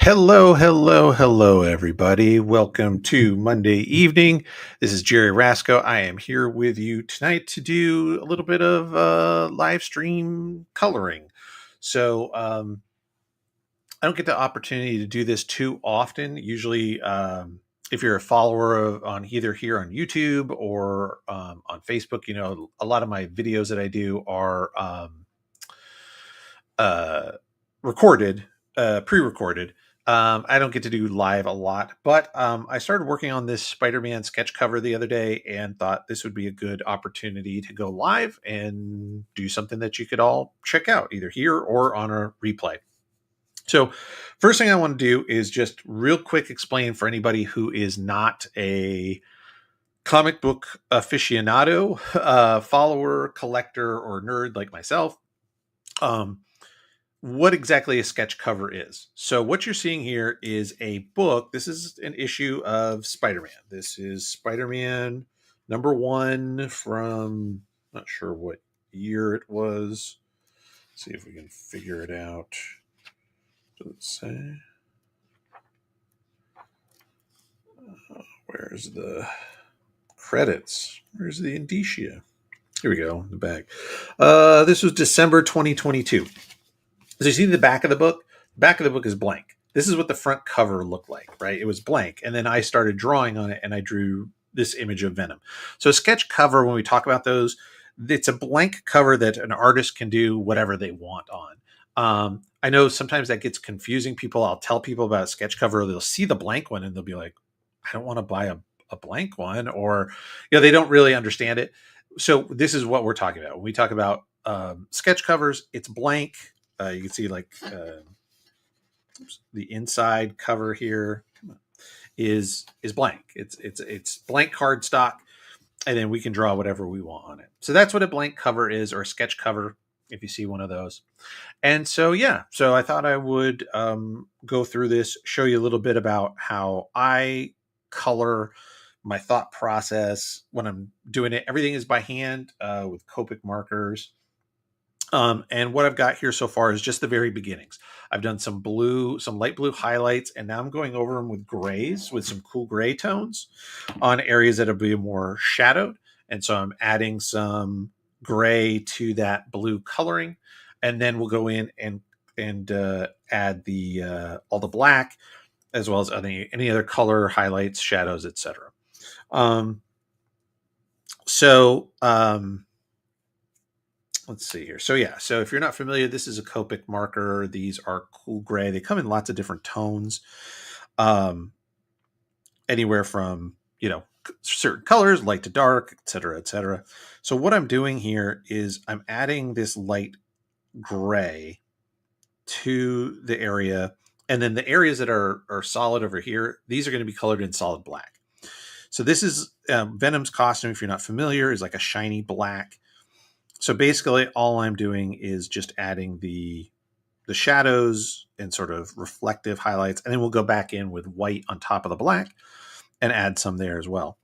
Hello, hello, hello, everybody. Welcome to Monday evening. This is Jerry Rasco. I am here with you tonight to do a little bit of live stream coloring. So, I don't get the opportunity to do this too often. Usually, if you're a follower on either here on YouTube or on Facebook, a lot of my videos that I do are uh, recorded, pre-recorded. I don't get to do live a lot, but I started working on this Spider-Man sketch cover the other day and thought this would be a good opportunity to go live and do something that you could all check out either here or on a replay. So, first thing I want to do is just real quick explain for anybody who is not a comic book aficionado, follower, collector, or nerd like myself. Um, what exactly a sketch cover is. So what you're seeing here is a book. This is an issue of Spider-Man. This is Spider-Man #1 from not sure what year it was. Let's see if we can figure it out. Does it say? Where's the credits? Where's the indicia? Here we go, the back. This was December 2022. So you see the back of the book? The back of the book is blank. This is what the front cover looked like, right? It was blank. And then I started drawing on it and I drew this image of Venom. So a sketch cover, when we talk about those, it's a blank cover that an artist can do whatever they want on. I know sometimes that gets confusing. I'll tell people about a sketch cover, they'll see the blank one and they'll be like, I don't want to buy a blank one, or they don't really understand it. So this is what we're talking about. When we talk about sketch covers, it's blank. You can see the inside cover here is blank. It's blank cardstock, and then we can draw whatever we want on it. So that's what a blank cover is, or a sketch cover, if you see one of those. And so so I thought I would go through this, show you a little bit about how I color, my thought process when I'm doing it. Everything is by hand with Copic markers. And what I've got here so far is just the very beginnings. I've done some light blue highlights, and now I'm going over them with grays, with some cool gray tones on areas that will be more shadowed. And so I'm adding some gray to that blue coloring, and then we'll go in and add the all the black, as well as any other color highlights, shadows, etc. Um, so let's see here. So if you're not familiar, this is a Copic marker. These are cool gray. They come in lots of different tones, um, anywhere from certain colors, light to dark, etc., etc. So what I'm doing here is I'm adding this light gray to the area, and then the areas that are solid over here, these are going to be colored in solid black. So this is Venom's costume. If you're not familiar, is like a shiny black. So basically, all I'm doing is just adding the shadows and sort of reflective highlights, and then we'll go back in with white on top of the black and add some there as well.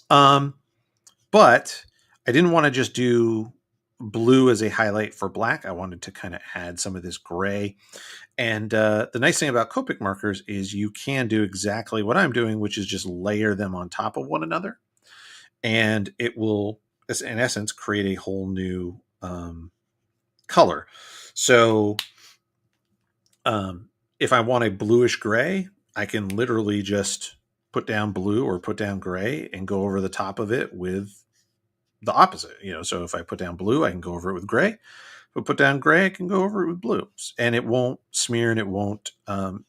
But I didn't want to just do blue as a highlight for black. I wanted to kind of add some of this gray. And the nice thing about Copic markers is you can do exactly what I'm doing, which is just layer them on top of one another, and it will, in essence, create a whole new color. So if I want a bluish gray, I can literally just put down blue or put down gray and go over the top of it with the opposite. So if I put down blue, I can go over it with gray. If I put down gray, I can go over it with blue, and it won't smear and it won't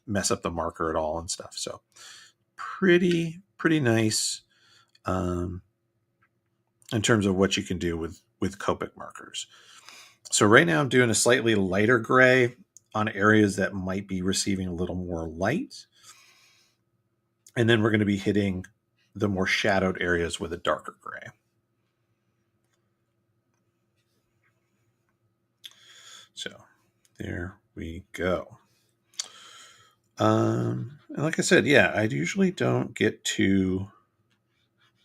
mess up the marker at all and stuff. So pretty nice in terms of what you can do with Copic markers. So right now I'm doing a slightly lighter gray on areas that might be receiving a little more light. And then we're going to be hitting the more shadowed areas with a darker gray. So there we go. And like I said, I usually don't get to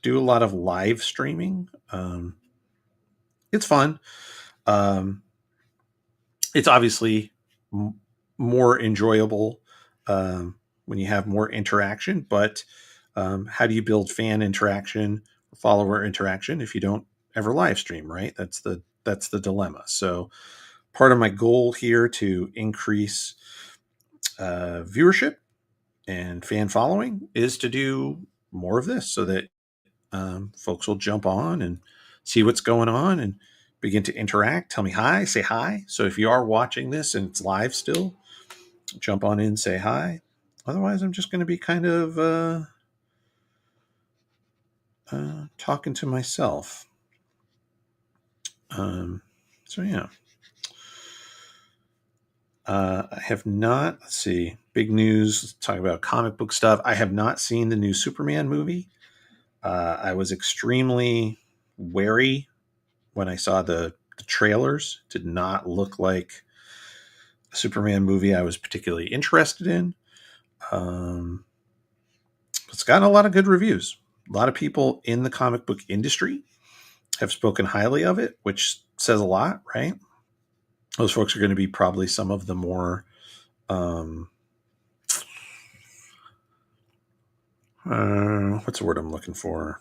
do a lot of live streaming. It's fun. It's obviously more enjoyable when you have more interaction. But how do you build fan interaction, follower interaction if you don't ever live stream, right? That's the dilemma. So part of my goal here to increase viewership and fan following is to do more of this so that folks will jump on and see what's going on and begin to interact. Tell me hi, say hi. So if you are watching this and it's live still, jump on in, say hi. Otherwise, I'm just going to be kind of talking to myself. So yeah. I have not, let's see, big news. Let's talk about comic book stuff. I have not seen the new Superman movie. I was extremely wary when I saw the trailers. Did not look like a Superman movie I was particularly interested in. It's gotten a lot of good reviews. A lot of people in the comic book industry have spoken highly of it, which says a lot, right? Those folks are going to be probably some of the more what's the word I'm looking for?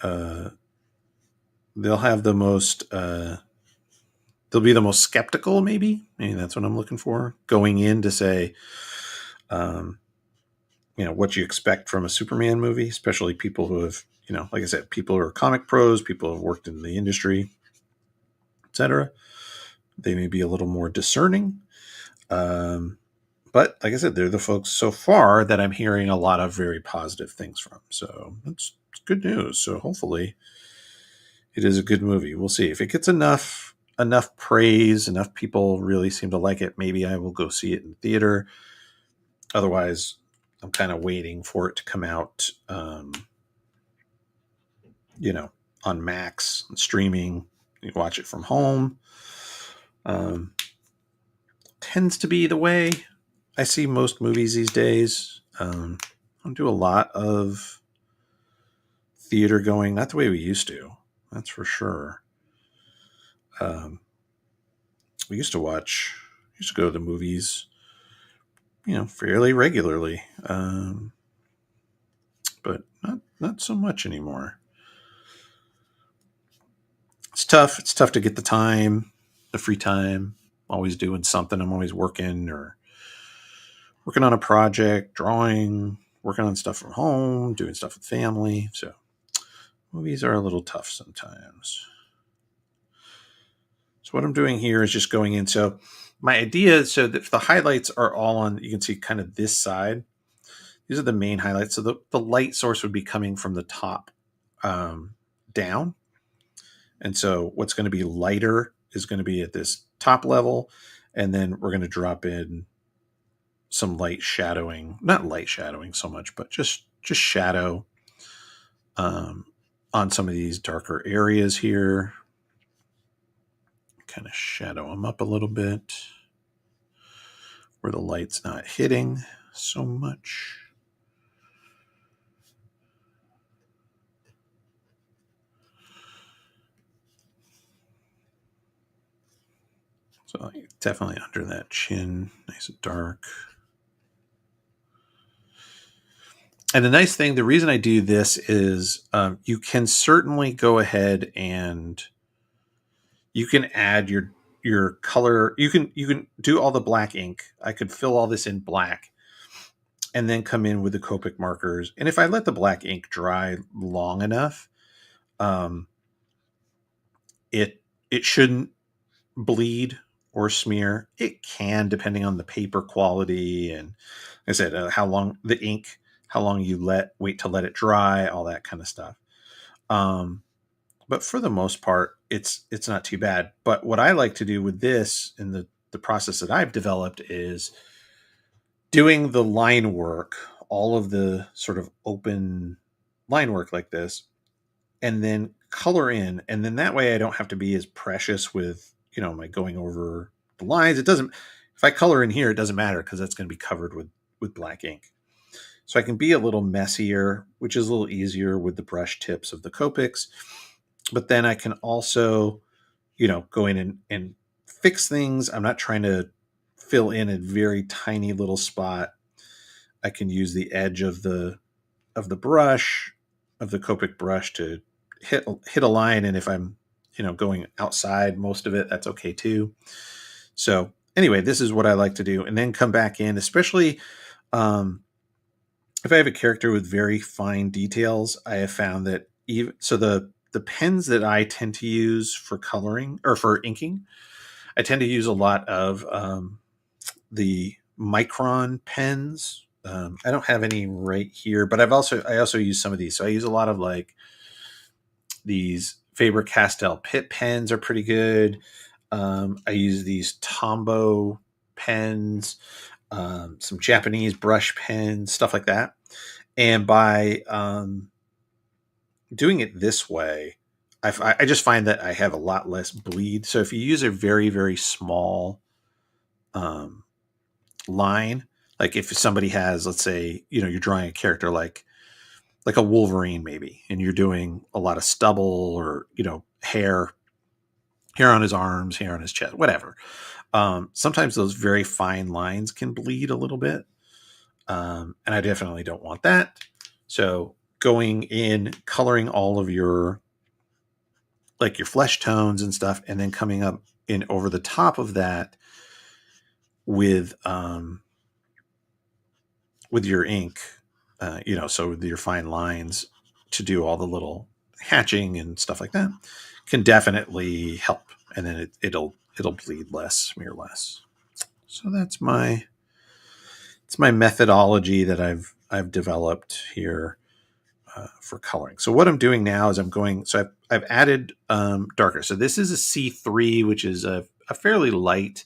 They'll have the most they'll be the most skeptical, maybe that's what I'm looking for, going in to say what you expect from a Superman movie, especially people who have, like I said, people who are comic pros, people who have worked in the industry, etc. They may be a little more discerning. But like I said, they're the folks so far that I'm hearing a lot of very positive things from. So that's good news. So hopefully it is a good movie. We'll see if it gets enough praise, enough people really seem to like it. Maybe I will go see it in the theater. Otherwise, I'm kind of waiting for it to come out, on Max and streaming. You can watch it from home. Tends to be the way I see most movies these days. I don't do a lot of theater going, not the way we used to. That's for sure. We used to go to the movies, fairly regularly, but not so much anymore. It's tough. It's tough to get the time, the free time. Always doing something. I'm always working or working on a project, drawing, working on stuff from home, doing stuff with family. So movies are a little tough sometimes. So what I'm doing here is just going in. So my idea, so that the highlights are all on, you can see kind of this side. These are the main highlights. So the light source would be coming from the top down. And so what's going to be lighter is going to be at this top level. And then we're going to drop in some light shadowing, not light shadowing so much, but just shadow on some of these darker areas here. Kind of shadow them up a little bit where the light's not hitting so much. So definitely under that chin, nice and dark. And the nice thing, the reason I do this is you can certainly go ahead and you can add your color. You can do all the black ink. I could fill all this in black and then come in with the Copic markers. And if I let the black ink dry long enough, it shouldn't bleed or smear. It can, depending on the paper quality and, like I said, how long the ink, how long you wait to let it dry, all that kind of stuff. But for the most part, it's not too bad. But what I like to do with this in the process that I've developed is doing the line work, all of the sort of open line work like this, and then color in. And then that way I don't have to be as precious with, my going over the lines. It doesn't, if I color in here, it doesn't matter because that's going to be covered with black ink. So I can be a little messier, which is a little easier with the brush tips of the Copics. But then I can also, go in and fix things. I'm not trying to fill in a very tiny little spot. I can use the edge of the brush, of the Copic brush, to hit a line, and if I'm going outside most of it, that's okay too. So anyway, this is what I like to do, and then come back in, especially if I have a character with very fine details. I have found that the pens that I tend to use for coloring or for inking, I tend to use a lot of the Micron pens. I don't have any right here, but I also use some of these. So I use a lot of like these Faber-Castell Pitt pens are pretty good. I use these Tombow pens, some Japanese brush pens, stuff like that. And by doing it this way, I just find that I have a lot less bleed. So if you use a very, very small line, like if somebody has, let's say, you're drawing a character like a Wolverine maybe, and you're doing a lot of stubble or hair on his arms, hair on his chest, whatever. Sometimes those very fine lines can bleed a little bit, and I definitely don't want that. So going in, coloring all of your flesh tones and stuff, and then coming up in over the top of that with your ink, so with your fine lines to do all the little hatching and stuff like that, can definitely help. And then it'll bleed less, smear less. So that's my methodology that I've developed here for coloring. So what I'm doing now is I've added darker. So this is a C3, which is a fairly light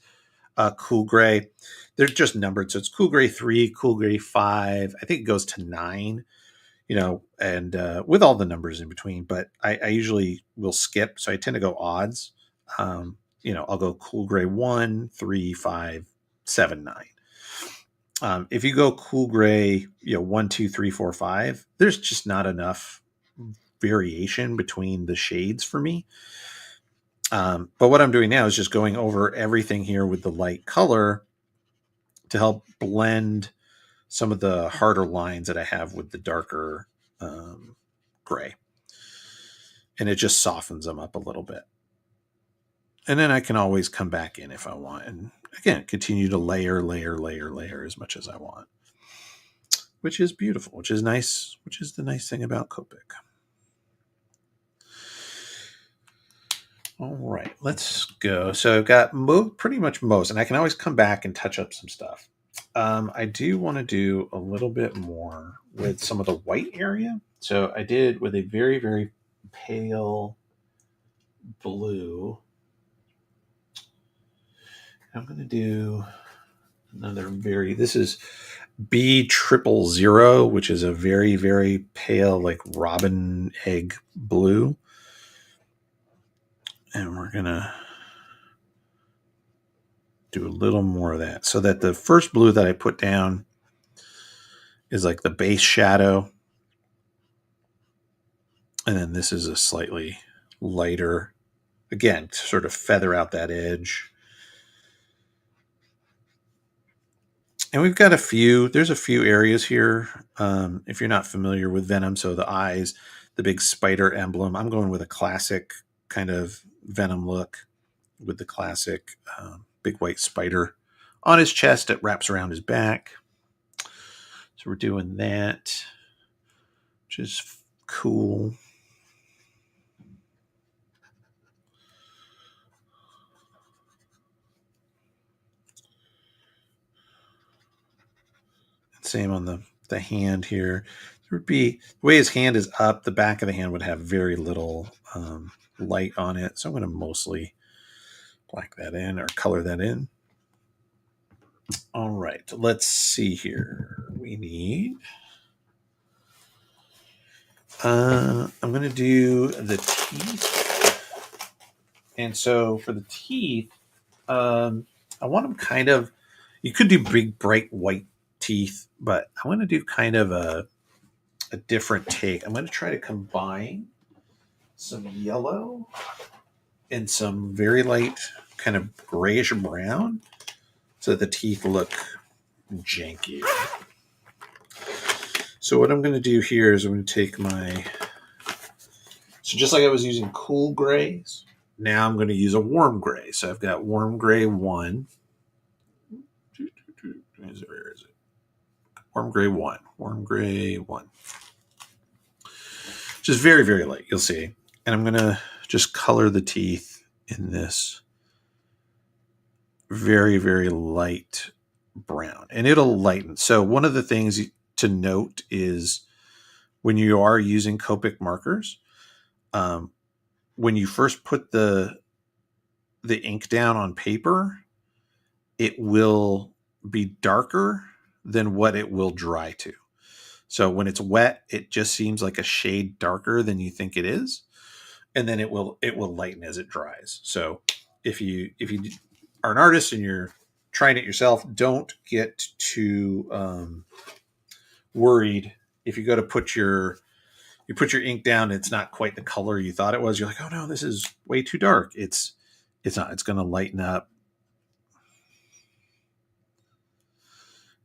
cool gray. They're just numbered. So it's cool gray 3, cool gray 5. I think it goes to 9, and with all the numbers in between. But I usually will skip. So I tend to go odds. I'll go cool gray 1, 3, 5, 7, 9. If you go cool gray, 1, 2, 3, 4, 5, there's just not enough variation between the shades for me. But what I'm doing now is just going over everything here with the light color to help blend some of the harder lines that I have with the darker gray. And it just softens them up a little bit. And then I can always come back in if I want. And again, continue to layer as much as I want. Which is beautiful, which is nice, which is the nice thing about Copic. All right, let's go. So I've got pretty much most, and I can always come back and touch up some stuff. I do want to do a little bit more with some of the white area. So I did with a very, very pale blue. I'm going to do another this is B000, which is a very, very pale, like robin egg blue. And we're going to do a little more of that so that the first blue that I put down is like the base shadow. And then this is a slightly lighter, again, to sort of feather out that edge. And we've got there's a few areas here. If you're not familiar with Venom, so the eyes, the big spider emblem, I'm going with a classic kind of Venom look with the classic big white spider on his chest that wraps around his back. So we're doing that, which is cool. Same on the hand here. There would be, the way his hand is up, the back of the hand would have very little light on it. So I'm going to mostly black that in or color that in. All right, let's see here. We need, I'm going to do the teeth. And so for the teeth, I want them kind of, you could do big, bright white teeth, but I want to do kind of a different take. I'm going to try to combine some yellow and some very light kind of grayish brown. so that the teeth look janky. So what I'm going to do here is I'm going to take my, so just like I was using cool grays, now I'm going to use a warm gray. So I've got warm gray 1. Where is it? Warm gray 1. Warm gray 1. Just very, very light, you'll see. And I'm going to just color the teeth in this very, very light brown. And it'll lighten. So one of the things to note is when you are using Copic markers, when you first put the ink down on paper, it will be darker than what it will dry to. So when it's wet, it just seems like a shade darker than you think it is, and then it will lighten as it dries. So if you are an artist and you're trying it yourself, don't get too worried if you go to put your ink down, it's not quite the color you thought it was. You're like, oh no, this is way too dark. It's not. It's going to lighten up.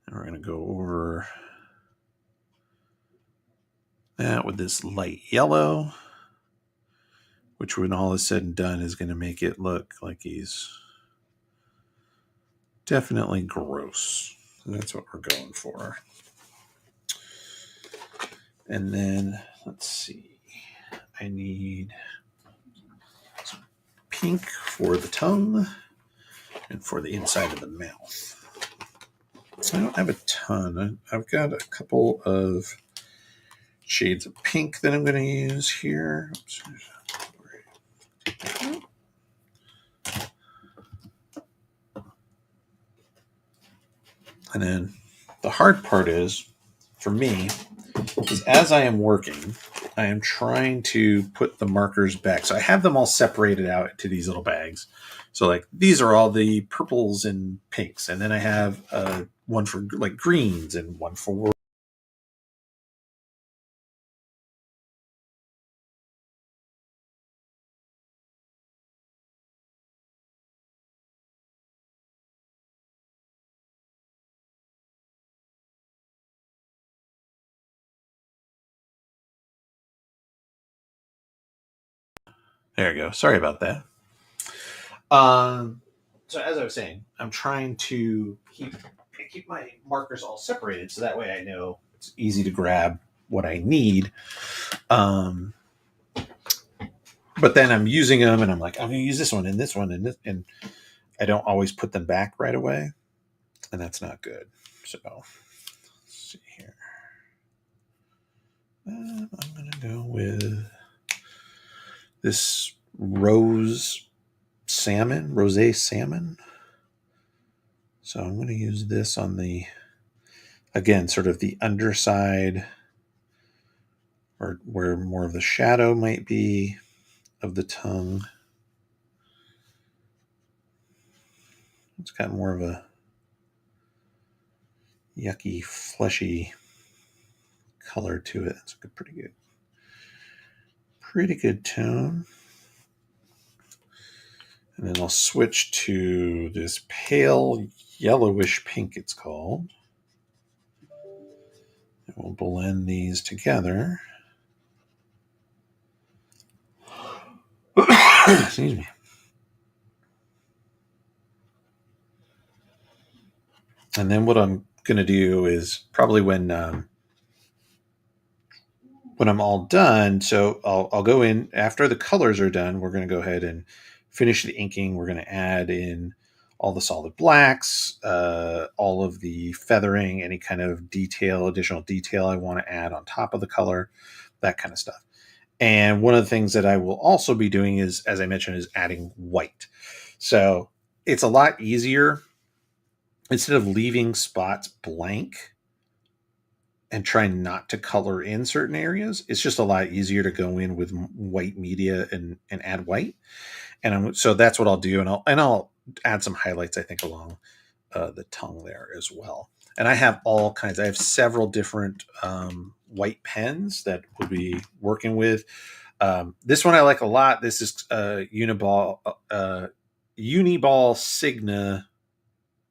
And we're going to go over that with this light yellow, which when all is said and done is going to make it look like he's definitely gross. So that's what we're going for. And then let's see. I need some pink for the tongue and for the inside of the mouth. I don't have a ton. I've got a couple of shades of pink that I'm going to use here. Oops. And then the hard part is, for me, is as I am working, I am trying to put the markers back. So I have them all separated out into these little bags. So like these are all the purples and pinks. And then I have one for like greens and one for there you go. Sorry about that. So as I was saying, I'm trying to keep my markers all separated so that way I know it's easy to grab what I need. But then I'm using them and I'm like, I'm going to use this one and this one and this, and I don't always put them back right away, and that's not good. So let's see here. I'm going to go with this rosé salmon. So I'm going to use this on the, again, sort of the underside, or where more of the shadow might be of the tongue. It's got more of a yucky, fleshy color to it. It's a pretty good tone. And then I'll switch to this pale yellowish pink, it's called. And we'll blend these together. Excuse me. And then what I'm going to do is probably when I'm all done, so I'll go in after the colors are done. We're going to go ahead and finish the inking. We're going to add in all the solid blacks, all of the feathering, any kind of additional detail I want to add on top of the color, that kind of stuff. And one of the things that I will also be doing is, as I mentioned, is adding white. So it's a lot easier, instead of leaving spots blank and trying not to color in certain areas, it's just a lot easier to go in with white media and add white. And so that's what I'll do. And I'll add some highlights, I think, along the tongue there as well. And I have all kinds. I have several different white pens that we'll be working with. This one I like a lot. This is Uniball Signa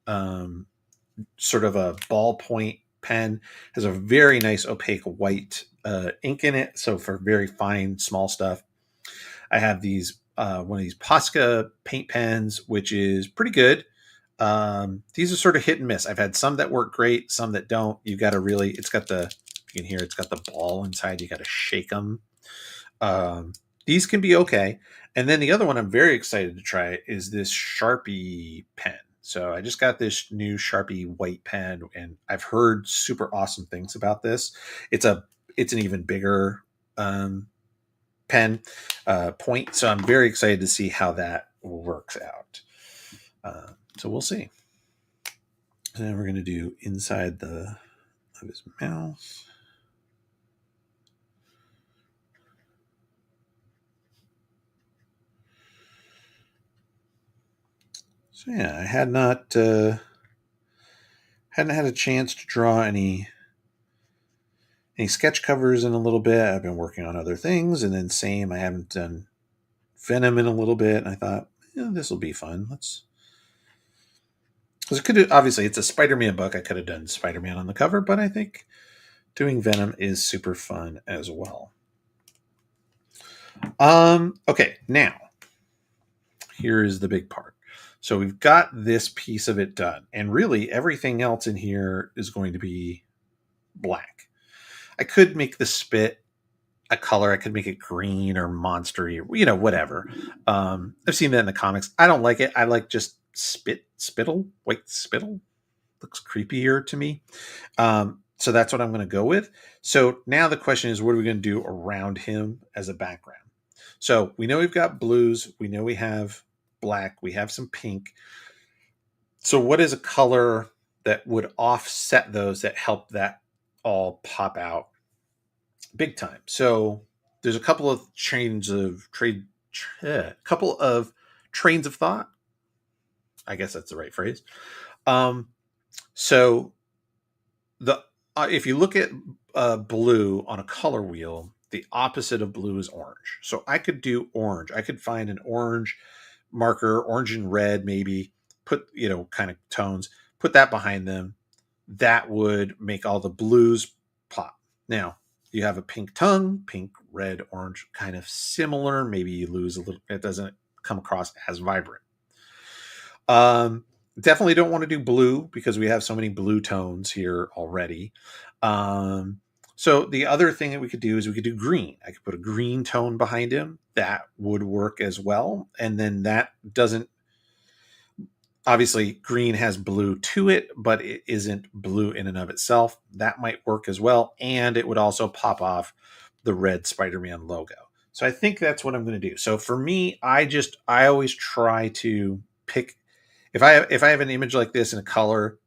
sort of a ballpoint pen. Has a very nice opaque white ink in it, so for very fine small stuff. I have these one of these Posca paint pens, which is pretty good. These are sort of hit and miss. I've had some that work great, some that don't. You got to really, it's got the, you can hear it's got the ball inside. You got to shake them. These can be okay. And then the other one I'm very excited to try is this Sharpie pen. So I just got this new Sharpie white pen, and I've heard super awesome things about this. It's a, it's an even bigger pen point. So I'm very excited to see how that works out. So we'll see. And then we're going to do inside the of his mouth. So yeah, I had not hadn't had a chance to draw any sketch covers in a little bit. I've been working on other things, and then same, I haven't done Venom in a little bit. And I thought, this will be fun. Let's, because it could, obviously it's a Spider-Man book. I could have done Spider-Man on the cover, but I think doing Venom is super fun as well. Okay, now here is the big part. So we've got this piece of it done, and really everything else in here is going to be black. I could make the spit a color. I could make it green or monstery, or, whatever. I've seen that in the comics. I don't like it. I like just spittle, white spittle. Looks creepier to me. So that's what I'm going to go with. So now the question is, what are we going to do around him as a background? So we know we've got blues. We know we have black. We have some pink. So what is a color that would offset those, that help that all pop out big time? So there's a couple of trains of thought. I guess that's the right phrase. So the if you look at blue on a color wheel, the opposite of blue is orange. So I could do orange. I could find an orange marker, orange and red, maybe put, kind of tones, put that behind them. That would make all the blues pop. Now, you have a pink tongue, pink, red, orange, kind of similar. Maybe you lose a little, it doesn't come across as vibrant. Definitely don't want to do blue because we have so many blue tones here already. So the other thing that we could do is we could do green. I could put a green tone behind him. That would work as well. And then that doesn't, obviously green has blue to it, but it isn't blue in and of itself. That might work as well. And it would also pop off the red Spider-Man logo. So I think that's what I'm going to do. So for me, I always try to pick, if I have an image like this in a color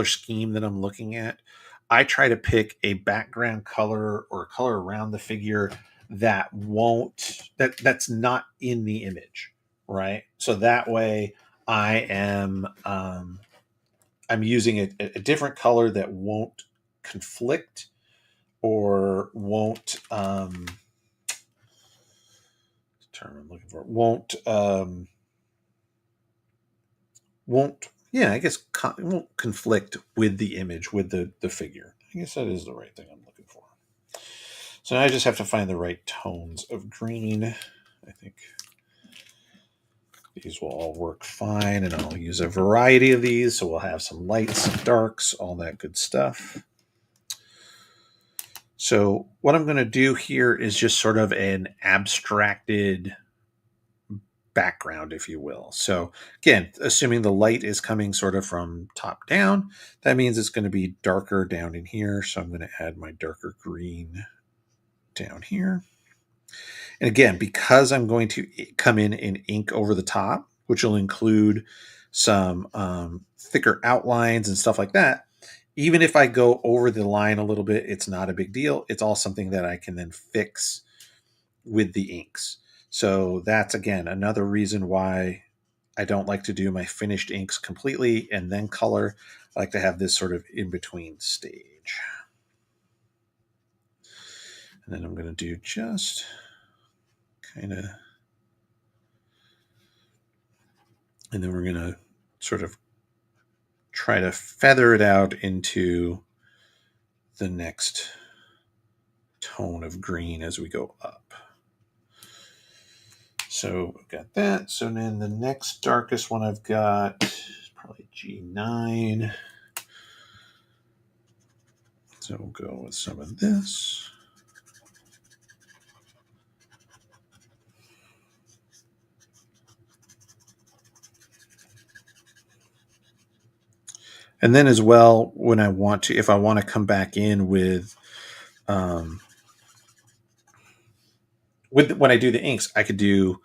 scheme that I'm looking at, I try to pick a background color or a color around the figure that's not in the image, right? So that way I am I'm using a different color that won't conflict or won't term I'm looking for won't yeah, I guess it won't conflict with the image, with the figure. I guess that is the right thing I'm looking for. So now I just have to find the right tones of green. I think these will all work fine, and I'll use a variety of these. So we'll have some lights, some darks, all that good stuff. So what I'm going to do here is just sort of an abstracted background, if you will. So again, assuming the light is coming sort of from top down, that means it's going to be darker down in here. So I'm going to add my darker green down here. And again, because I'm going to come in and ink over the top, which will include some thicker outlines and stuff like that, even if I go over the line a little bit, it's not a big deal. It's all something that I can then fix with the inks. So that's, again, another reason why I don't like to do my finished inks completely and then color. I like to have this sort of in-between stage. And then I'm going to do just kind of, and then we're going to sort of try to feather it out into the next tone of green as we go up. So we've got that. So then the next darkest one I've got is probably G9. So we'll go with some of this. And then as well, when I want to, if I want to come back in with when I do the inks, I could do,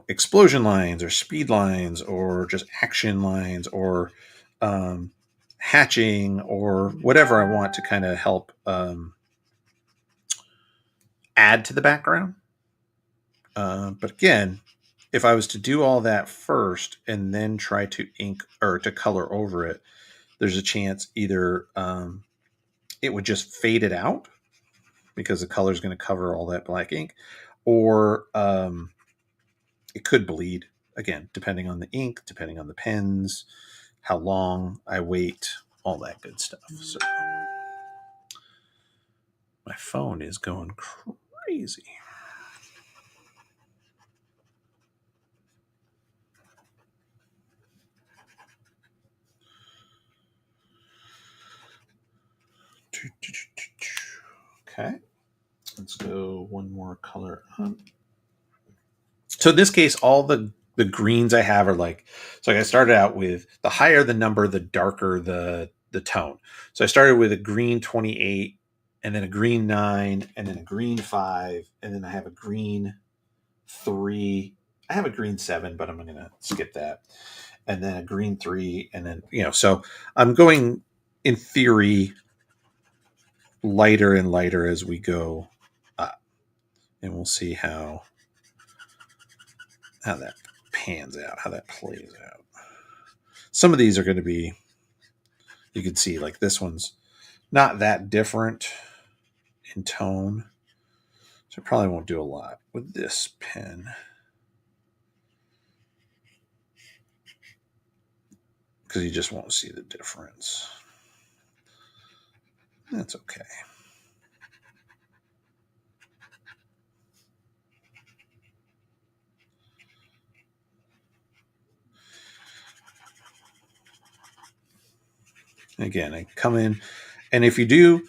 explosion lines or speed lines or just action lines or hatching or whatever I want to kind of help add to the background. But again, if I was to do all that first and then try to ink or to color over it, there's a chance either it would just fade it out because the color is going to cover all that black ink, or it could bleed, again, depending on the ink, depending on the pens, how long I wait, all that good stuff. So my phone is going crazy. Okay, let's go one more color up. So in this case, all the greens I have are so I started out with the higher the number, the darker the tone. So I started with a green 28, and then a green 9, and then a green 5, and then I have a green 3. I have a green 7, but I'm going to skip that. And then a green 3, and then, so I'm going, in theory, lighter and lighter as we go up. And we'll see how that pans out, how that plays out. Some of these are going to be, you can see, like this one's not that different in tone. So I probably won't do a lot with this pen, because you just won't see the difference. That's okay. Again, I come in, and if you do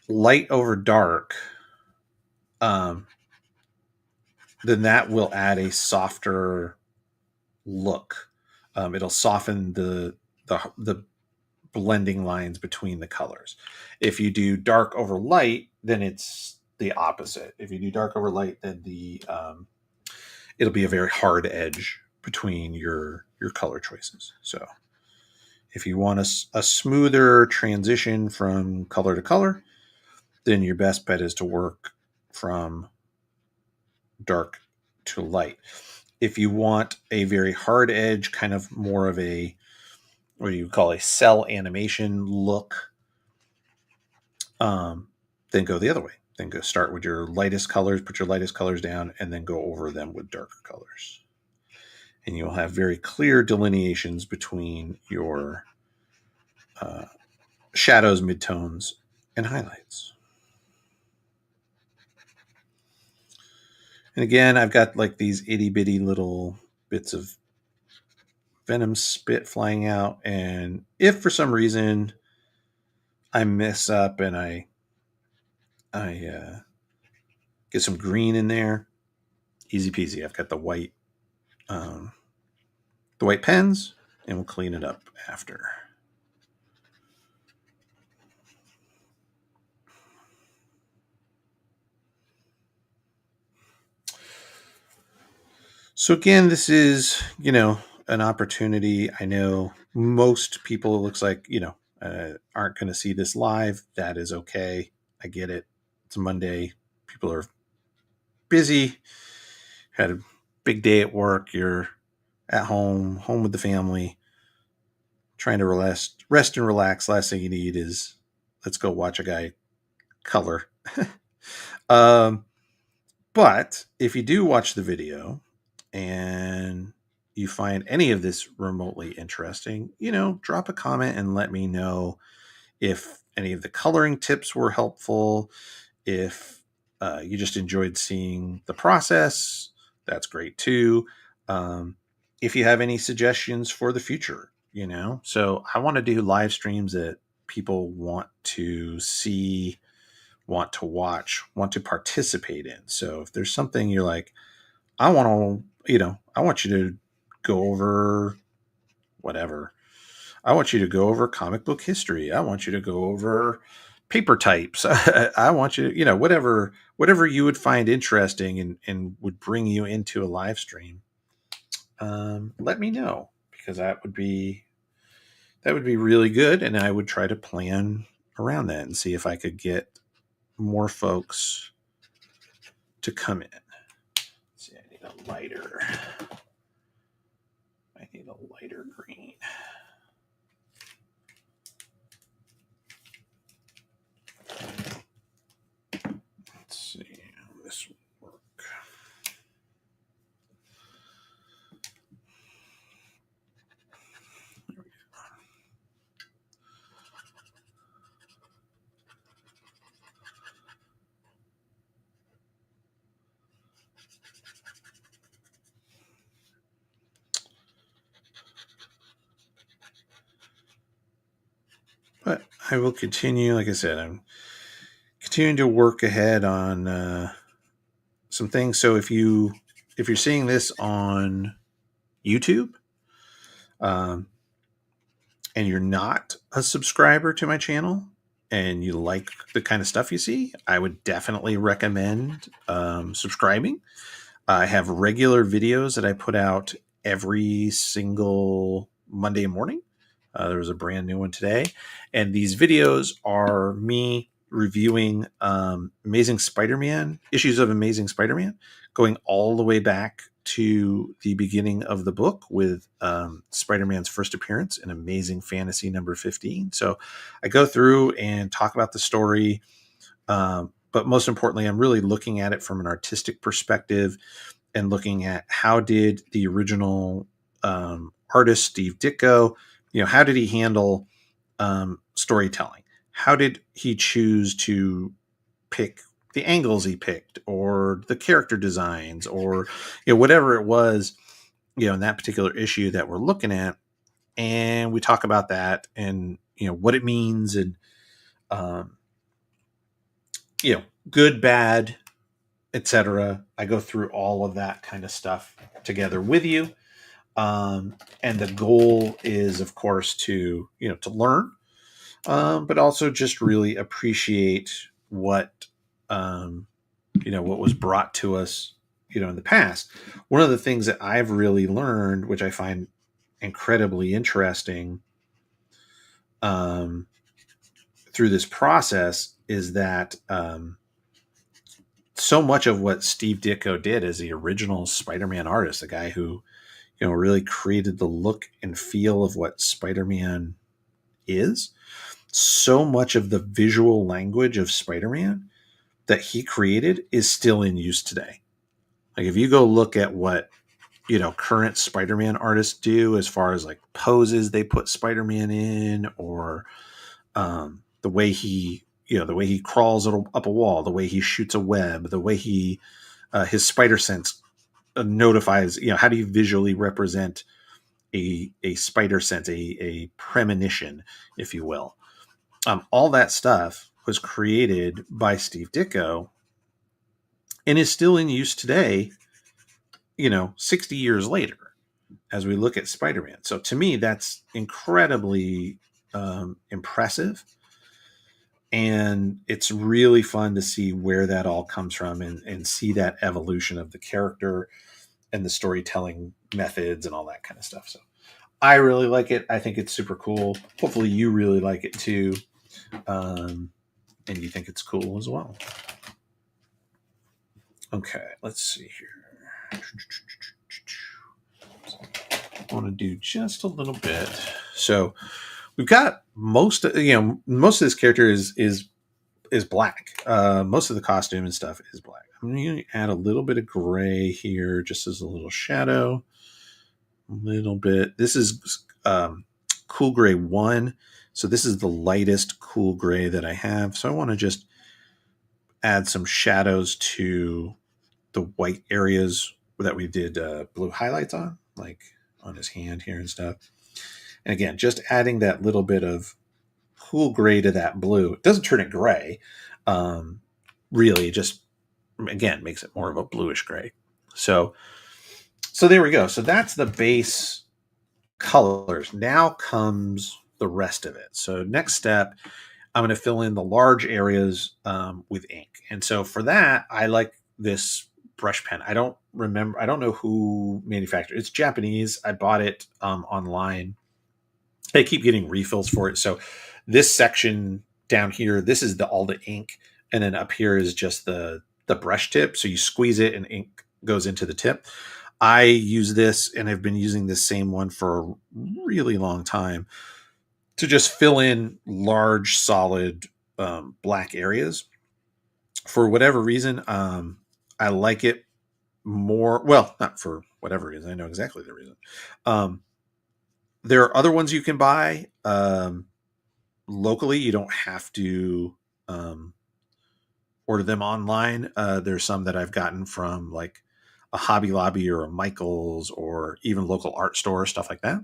light over dark, then that will add a softer look. It'll soften the blending lines between the colors. If you do dark over light, then it's the opposite. If you do dark over light, then it'll be a very hard edge between your color choices. So if you want a smoother transition from color to color, then your best bet is to work from dark to light. If you want a very hard edge, kind of more of a, what you call a cell animation look, then go the other way. Then go start with your lightest colors, put your lightest colors down, and then go over them with darker colors. And you'll have very clear delineations between your shadows, midtones, and highlights. And again, I've got like these itty bitty little bits of venom spit flying out. And if for some reason I mess up and I get some green in there, easy peasy. I've got the white pens, and we'll clean it up after. So again, this is, an opportunity. I know most people, it looks like, aren't going to see this live. That is okay. I get it. It's a Monday. People are busy. Had a big day at work. You're at home with the family, trying to rest and relax. Last thing you need is, let's go watch a guy color. But if you do watch the video and you find any of this remotely interesting, drop a comment and let me know if any of the coloring tips were helpful. If you just enjoyed seeing the process, that's great too. If you have any suggestions for the future, so I want to do live streams that people want to see, want to watch, want to participate in. So if there's something you're like, I want to, I want you to go over whatever. I want you to go over comic book history. I want you to go over paper types. I want you to, whatever you would find interesting and would bring you into a live stream. Let me know, because that would be really good. And I would try to plan around that and see if I could get more folks to come in. Let's see, I need a lighter green. Let's see how this will work. There we go. But I will continue. Like I said, I'm continuing to work ahead on some things. So if you're seeing this on YouTube, and you're not a subscriber to my channel and you like the kind of stuff you see, I would definitely recommend subscribing. I have regular videos that I put out every single Monday morning. There was a brand new one today. And these videos are me reviewing Amazing Spider-Man, issues of Amazing Spider-Man, going all the way back to the beginning of the book with Spider-Man's first appearance in Amazing Fantasy number 15. So I go through and talk about the story. But most importantly, I'm really looking at it from an artistic perspective and looking at how did the original artist, Steve Ditko, how did he handle storytelling? How did he choose to pick the angles he picked, or the character designs, or whatever it was, in that particular issue that we're looking at? And we talk about that and what it means, and good, bad, etc. I go through all of that kind of stuff together with you. And the goal is, of course, to learn, but also just really appreciate what what was brought to us in the past. One of the things that I've really learned, which I find incredibly interesting through this process, is that so much of what Steve Ditko did as the original Spider-Man artist, the guy who really created the look and feel of what Spider-Man is, so much of the visual language of Spider-Man that he created is still in use today. Like, if you go look at what current Spider-Man artists do as far as like poses they put Spider-Man in, or the way he crawls up a wall, the way he shoots a web, the way he his spider sense notifies, how do you visually represent a spider sense, a premonition, if you will. All that stuff was created by Steve Ditko and is still in use today, 60 years later, as we look at Spider-Man. So to me, that's incredibly impressive. And it's really fun to see where that all comes from, and see that evolution of the character and the storytelling methods and all that kind of stuff. So I really like it. I think it's super cool. Hopefully you really like it too. And you think it's cool as well. Okay, let's see here. I want to do just a little bit. So we've got most of this character is black. Most of the costume and stuff is black. I'm going to add a little bit of gray here just as a little shadow. a little bit. This is cool gray 1. So this is the lightest cool gray that I have. So I want to just add some shadows to the white areas that we did blue highlights on, like on his hand here and stuff. And again, just adding that little bit of cool gray to that blue. It doesn't turn it gray. Really, just again makes it more of a bluish gray. So there we go. So that's the base colors. Now comes the rest of it. So next step, I'm going to fill in the large areas with ink. And so for that, I like this brush pen. I don't know who manufactured it. It's Japanese. I bought it online. I keep getting refills for it. So this section down here, this is all the ink, and then up here is just the brush tip. So you squeeze it and ink goes into the tip. I use this, and I've been using this same one for a really long time, to just fill in large, solid black areas. For whatever reason, I like it more. Well, not for whatever reason. I know exactly the reason. There are other ones you can buy locally. You don't have to order them online. There's some that I've gotten from like a Hobby Lobby or a Michaels or even local art store, stuff like that.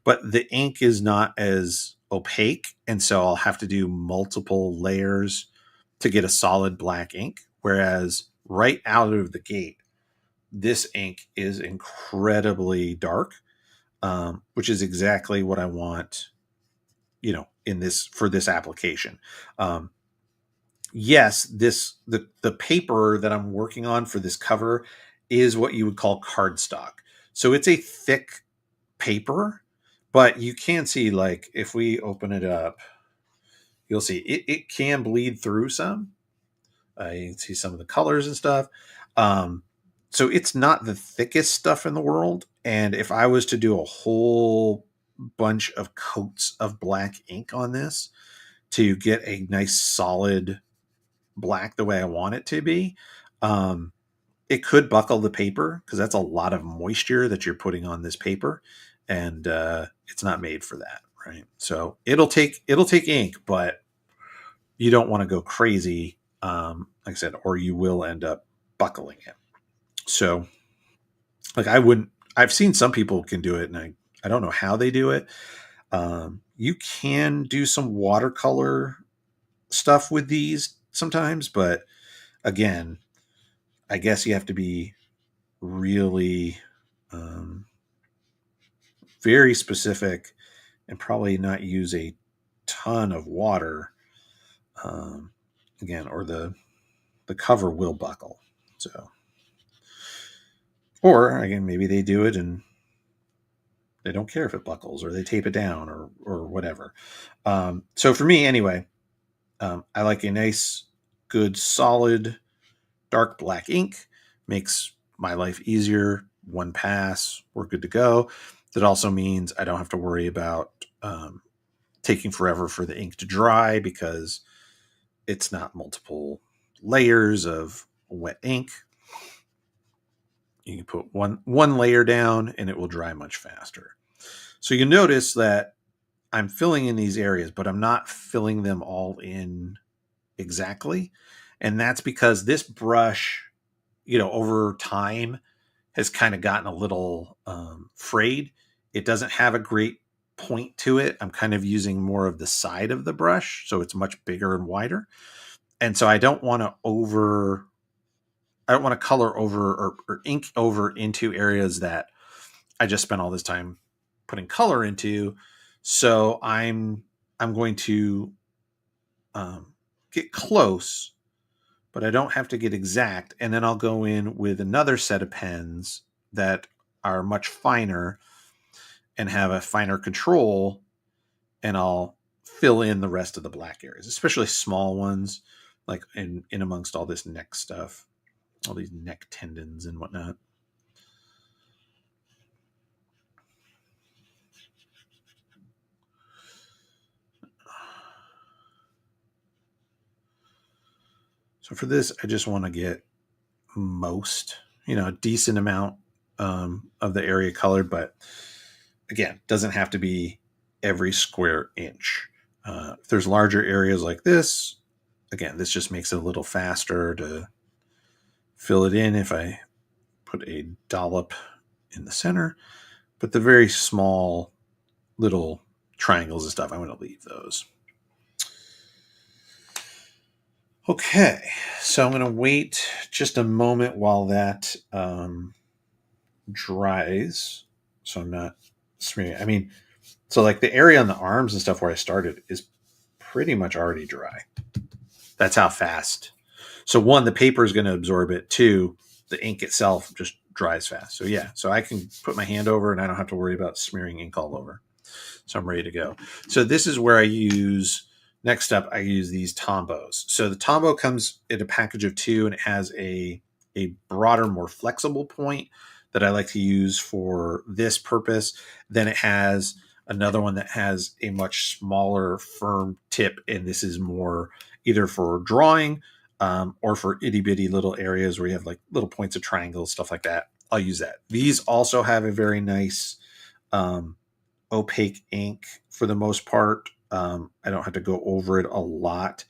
But the ink is not as opaque, and so I'll have to do multiple layers to get a solid black ink. Whereas right out of the gate, this ink is incredibly dark, which is exactly what I want, in this for this application. Yes, the paper that I'm working on for this cover is what you would call cardstock. So it's a thick paper, but you can see, like, if we open it up, you'll see it can bleed through some. You can see some of the colors and stuff. So it's not the thickest stuff in the world. And if I was to do a whole bunch of coats of black ink on this to get a nice solid black the way I want it to be, it could buckle the paper, because that's a lot of moisture that you're putting on this paper, and it's not made for that, right? So it'll take ink, but you don't want to go crazy, like I said, or you will end up buckling it. So, like, I've seen some people can do it, and I don't know how they do it. You can do some watercolor stuff with these sometimes, but again, I guess you have to be really very specific and probably not use a ton of water, again, or the cover will buckle. So, or again, maybe they do it and they don't care if it buckles, or they tape it down, or whatever. So for me anyway, I like a nice, good, solid, dark black ink. Makes my life easier. One pass, we're good to go. That also means I don't have to worry about taking forever for the ink to dry, because it's not multiple layers of wet ink. You can put one layer down and it will dry much faster. So you notice that I'm filling in these areas, but I'm not filling them all in exactly. And that's because this brush, over time has kind of gotten a little frayed. It doesn't have a great point to it. I'm kind of using more of the side of the brush, so it's much bigger and wider. And so I don't want to color over, or ink over into areas that I just spent all this time putting color into. So I'm going to get close, but I don't have to get exact. And then I'll go in with another set of pens that are much finer and have a finer control, and I'll fill in the rest of the black areas, especially small ones, like in amongst all this neck stuff, all these neck tendons and whatnot. So for this, I just want to get a decent amount of the area colored, but again, doesn't have to be every square inch. If there's larger areas like this, again, this just makes it a little faster to fill it in if I put a dollop in the center. But the very small little triangles and stuff, I'm going to leave those. Okay, so I'm going to wait just a moment while that dries. So I'm not smearing. I mean, so like the area on the arms and stuff where I started is pretty much already dry. That's how fast. So one, the paper is going to absorb it. Two, the ink itself just dries fast. So yeah, so I can put my hand over and I don't have to worry about smearing ink all over. So I'm ready to go. So this is where I use, next up, I use these Tombos. So the Tombow comes in a package of 2 and it has a broader, more flexible point that I like to use for this purpose. Then it has another one that has a much smaller, firm tip, and this is more either for drawing or for itty bitty little areas where you have like little points of triangles, stuff like that. I'll use that. These also have a very nice opaque ink for the most part. I don't have to go over it a lot.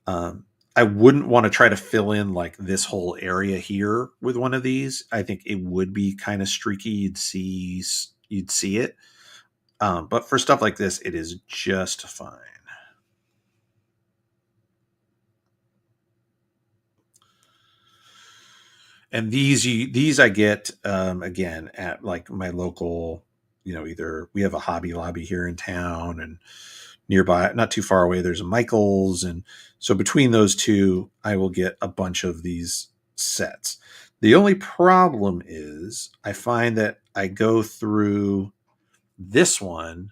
I wouldn't want to try to fill in like this whole area here with one of these. I think it would be kind of streaky. You'd see it. But for stuff like this, it is just fine. And these I get again at like my local, either we have a Hobby Lobby here in town, and nearby, not too far away, there's a Michael's, and so between those two, I will get a bunch of these sets. The only problem is I find that I go through this one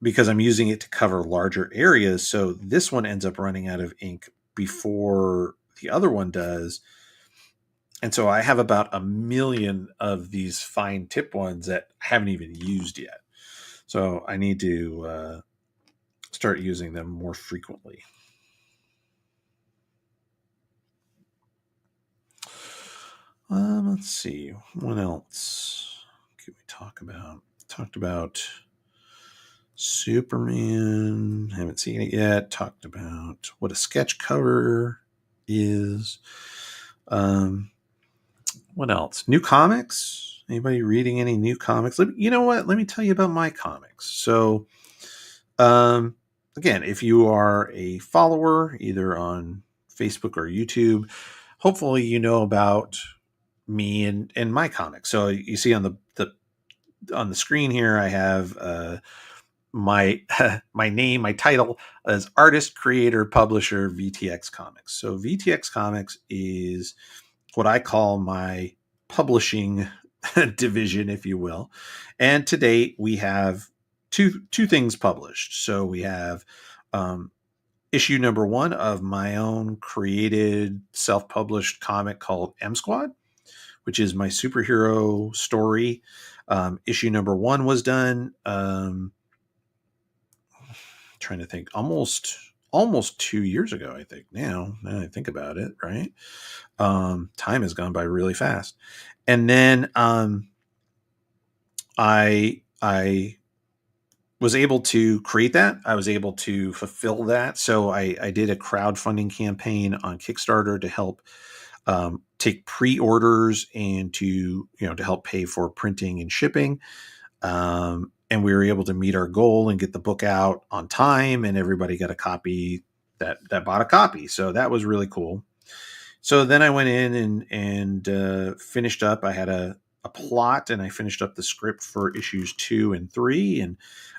because I'm using it to cover larger areas. So this one ends up running out of ink before the other one does. And so I have about 1,000,000 of these fine tip ones that I haven't even used yet. So I need to start using them more frequently. Let's see. What else can we talk about? Talked about Superman. Haven't seen it yet. Talked about what a sketch cover is. What else? New comics? Anybody reading any new comics? You know what? Let me tell you about my comics. So, again, if you are a follower either on Facebook or YouTube, hopefully you know about me and my comics. So you see on the screen here, I have my my name, my title as artist, creator, publisher, VTX Comics. So VTX Comics is what I call my publishing division, if you will. And to date, we have two things published. So we have issue number 1 of my own created self-published comic called M Squad, which is my superhero story. Issue number 1 was done. Trying to think, almost 2 years ago, I think. Now I think about it, right? Time has gone by really fast. And then I was able to create that. I was able to fulfill that. So I did a crowdfunding campaign on Kickstarter to help take pre-orders and to help pay for printing and shipping. And we were able to meet our goal and get the book out on time, and everybody got a copy that bought a copy. So that was really cool. So then I went in and finished up. I had a plot, and I finished up the script for issues 2 and 3, and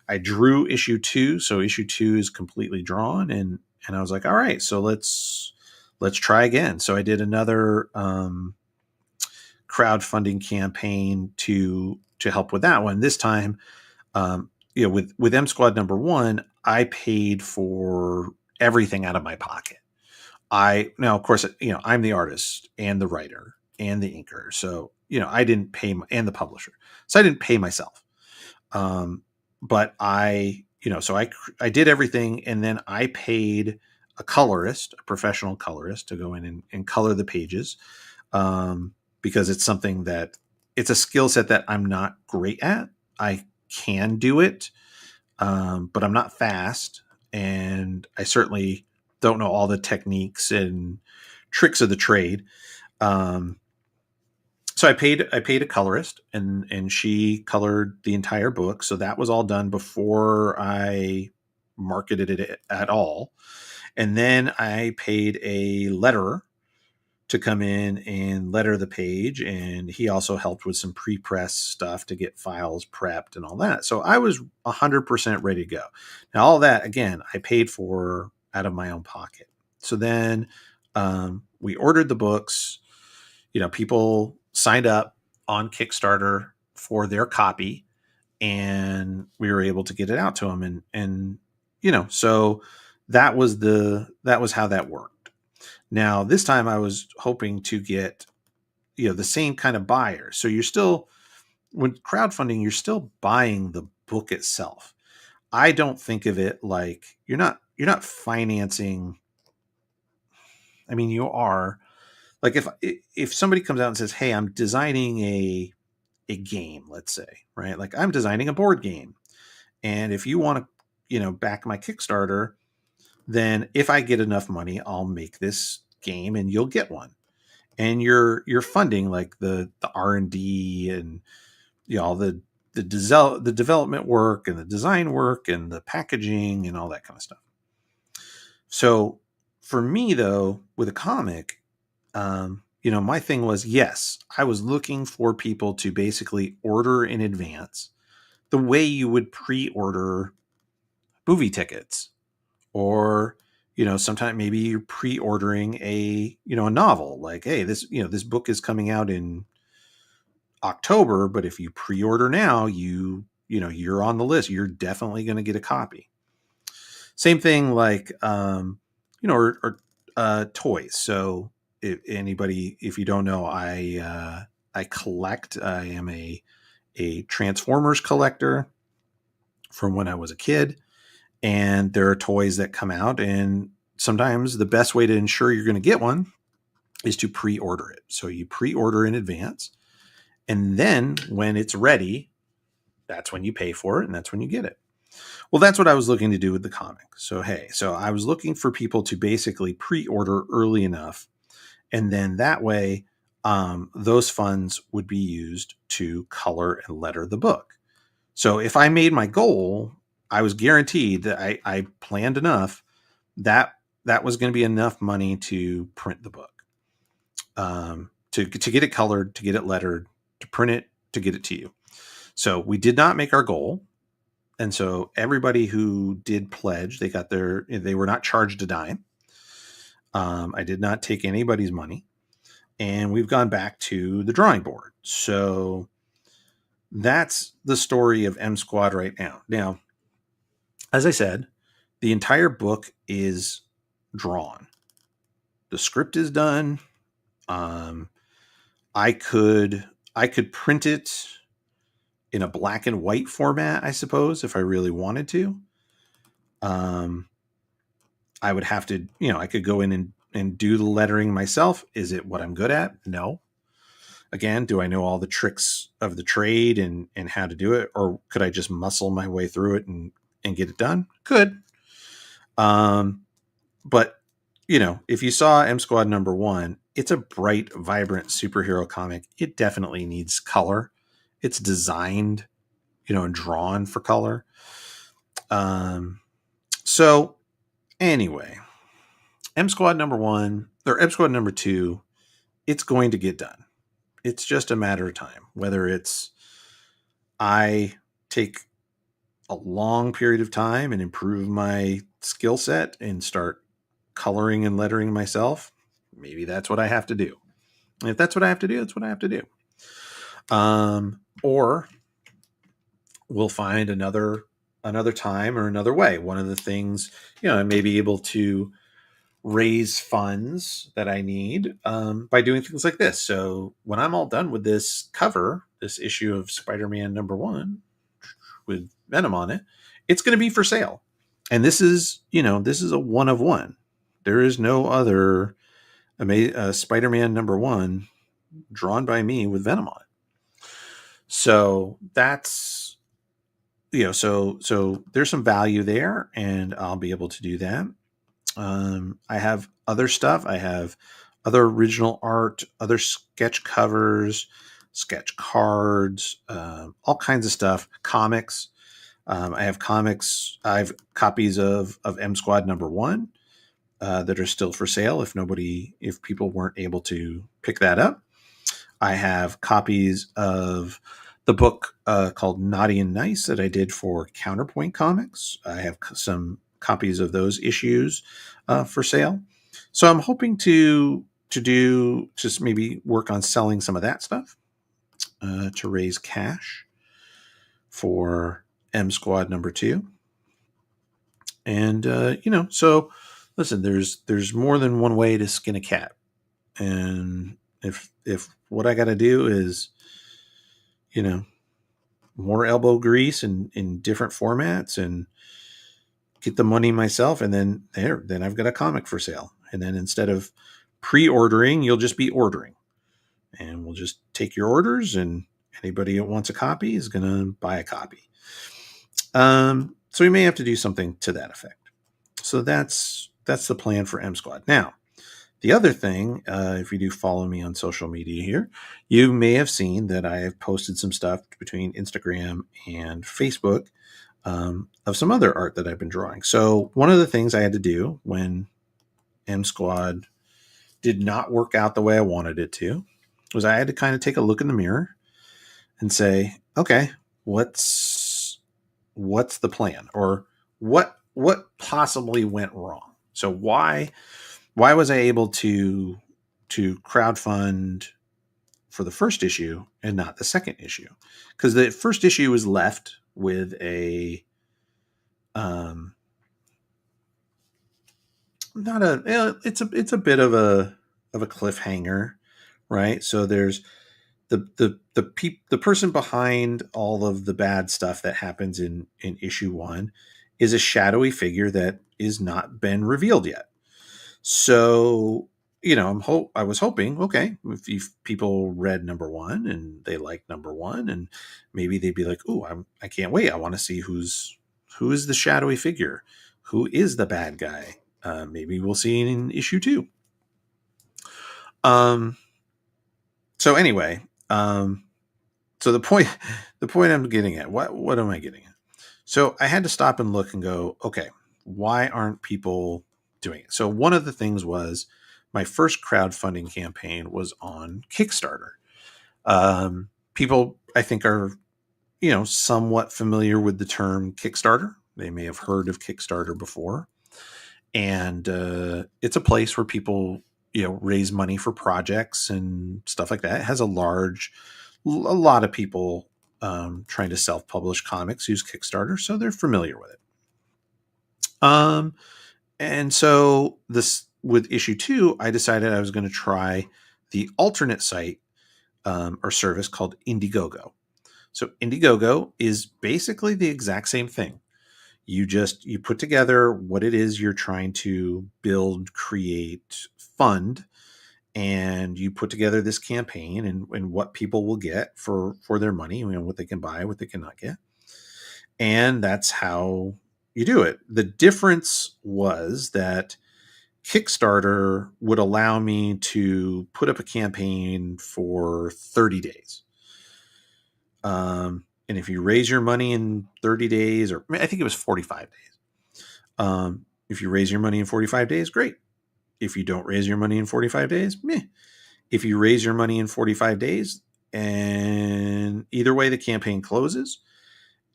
I drew issue 2. So issue 2 is completely drawn, and I was like, all right, so let's try again. So I did another crowdfunding campaign to help with that one. This time, with M Squad number 1, I paid for everything out of my pocket. Now, of course, I'm the artist and the writer and the inker. So, I didn't pay and the publisher. So I didn't pay myself. But I did everything, and then I paid a colorist, a professional colorist, to go in and color the pages. Because it's something that it's a skill set that I'm not great at. I can do it, but I'm not fast, and I certainly don't know all the techniques and tricks of the trade. Um, so I paid a colorist, and she colored the entire book. So that was all done before I marketed it at all. And then I paid a letterer to come in and letter the page, and he also helped with some pre-press stuff to get files prepped and all that. So I was 100% ready to go. Now all that, again, I paid for out of my own pocket. So then we ordered the books. People signed up on Kickstarter for their copy, and we were able to get it out to them. So that was how that worked. Now, this time I was hoping to get, the same kind of buyer. So you're still, when crowdfunding, you're still buying the book itself. I don't think of it like you're not financing. I mean, you are, like, if somebody comes out and says, "Hey, I'm designing a game," let's say, right? Like, I'm designing a board game. And if you want to, back my Kickstarter, then if I get enough money, I'll make this game and you'll get one. And you're funding like the R&D and all the development work and the design work and the packaging and all that kind of stuff. So for me though, with a comic, my thing was, yes, I was looking for people to basically order in advance the way you would pre-order movie tickets, or sometime maybe you're pre-ordering a novel, like, hey, this book is coming out in October, but if you pre-order now, you're on the list, you're definitely going to get a copy. Same thing, like, or toys. So if you don't know, I collect. I am a Transformers collector from when I was a kid, and there are toys that come out, and sometimes the best way to ensure you're going to get one is to pre-order it. So you pre-order in advance, and then when it's ready, that's when you pay for it, and that's when you get it. Well, that's what I was looking to do with the comic. So I was looking for people to basically pre-order early enough, and then that way, those funds would be used to color and letter the book. So if I made my goal, I was guaranteed that I planned enough that that was going to be enough money to print the book, to get it colored, to get it lettered, to print it, to get it to you. So we did not make our goal. And so everybody who did pledge, they were not charged a dime. I did not take anybody's money, and we've gone back to the drawing board. So that's the story of M Squad right now. Now, as I said, the entire book is drawn. The script is done. I could print it in a black and white format, I suppose, if I really wanted to. I would have to, I could go in and do the lettering myself. Is it what I'm good at? No. Again, do I know all the tricks of the trade and how to do it? Or could I just muscle my way through it and get it done? Could. But, if you saw M Squad #1, it's a bright, vibrant superhero comic. It definitely needs color. It's designed, and drawn for color. So anyway, M Squad #1 or M Squad #2, it's going to get done. It's just a matter of time, whether it's I take a long period of time and improve my skill set and start coloring and lettering myself. Maybe that's what I have to do. And if that's what I have to do, that's what I have to do. Or we'll find another time or another way. One of the things, I may be able to raise funds that I need by doing things like this. So when I'm all done with this cover, this issue of Spider-Man #1 with Venom on it, it's going to be for sale. And this is a one of one. There is no other Spider-Man #1 drawn by me with Venom on it. So that's, so there's some value there, and I'll be able to do that. I have other stuff. I have other original art, other sketch covers, sketch cards, all kinds of stuff. Comics. I have comics. I have copies of M Squad #1 that are still for sale. If people weren't able to pick that up, I have copies of the book called Naughty and Nice that I did for Counterpoint Comics. I have some copies of those issues for sale. So I'm hoping to do just maybe work on selling some of that stuff to raise cash for M Squad #2. And so listen, there's more than one way to skin a cat, and if what I got to do is, you know, more elbow grease in different formats and get the money myself, and then I've got a comic for sale. And then instead of pre-ordering, you'll just be ordering, and we'll just take your orders, and anybody that wants a copy is going to buy a copy. So we may have to do something to that effect. So that's the plan for M Squad. Now, the other thing, if you do follow me on social media here, you may have seen that I have posted some stuff between Instagram and Facebook of some other art that I've been drawing. So one of the things I had to do when M Squad did not work out the way I wanted it to was I had to kind of take a look in the mirror and say, okay, what's the plan, or what possibly went wrong? So why was I able to crowdfund for the first issue and not the second issue? Because the first issue was left with a not a it's a bit of a cliffhanger, right? So there's the person behind all of the bad stuff that happens in issue 1 is a shadowy figure that is not been revealed yet. So, I was hoping, okay, if people read #1 and they like #1, and maybe they'd be like, "Ooh, I can't wait. I want to see who is the shadowy figure, who is the bad guy." Maybe we'll see in issue 2. Um. So anyway, so the point I'm getting at, what am I getting at? So I had to stop and look and go, okay, why aren't people doing it? So one of the things was my first crowdfunding campaign was on Kickstarter. People, I think, are somewhat familiar with the term Kickstarter. They may have heard of Kickstarter before, and it's a place where people raise money for projects and stuff like that. It has a lot of people trying to self-publish comics use Kickstarter, so they're familiar with it. And so this with issue 2, I decided I was going to try the alternate site or service called Indiegogo. So Indiegogo is basically the exact same thing. You put together what it is you're trying to build, create, fund, and you put together this campaign and what people will get for their money, what they can buy, what they cannot get. And that's how you do it. The difference was that Kickstarter would allow me to put up a campaign for 30 days. And if you raise your money in 30 days, or I think it was 45 days. If you raise your money in 45 days, great. If you don't raise your money in 45 days, meh. If you raise your money in 45 days, and either way, the campaign closes,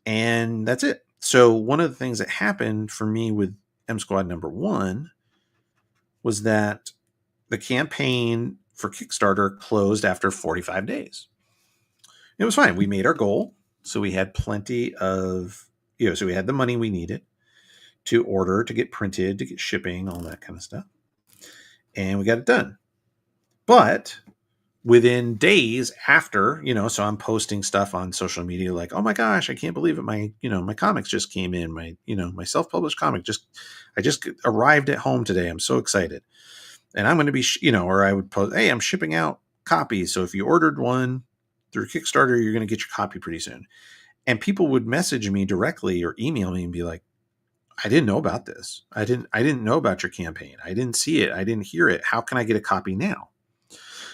and that's it. So one of the things that happened for me with M Squad #1 was that the campaign for Kickstarter closed after 45 days. It was fine. We made our goal. So we had plenty of, so we had the money we needed to order, to get printed, to get shipping, all that kind of stuff. And we got it done. But within days after, so I'm posting stuff on social media like, oh my gosh, I can't believe it. My comics just came in. My self-published comic I just arrived at home today. I'm so excited. And I'm going to be, or I would post, hey, I'm shipping out copies. So if you ordered one, through Kickstarter, you're going to get your copy pretty soon. And people would message me directly or email me and be like, I didn't know about this. I didn't know about your campaign. I didn't see it. I didn't hear it. How can I get a copy now?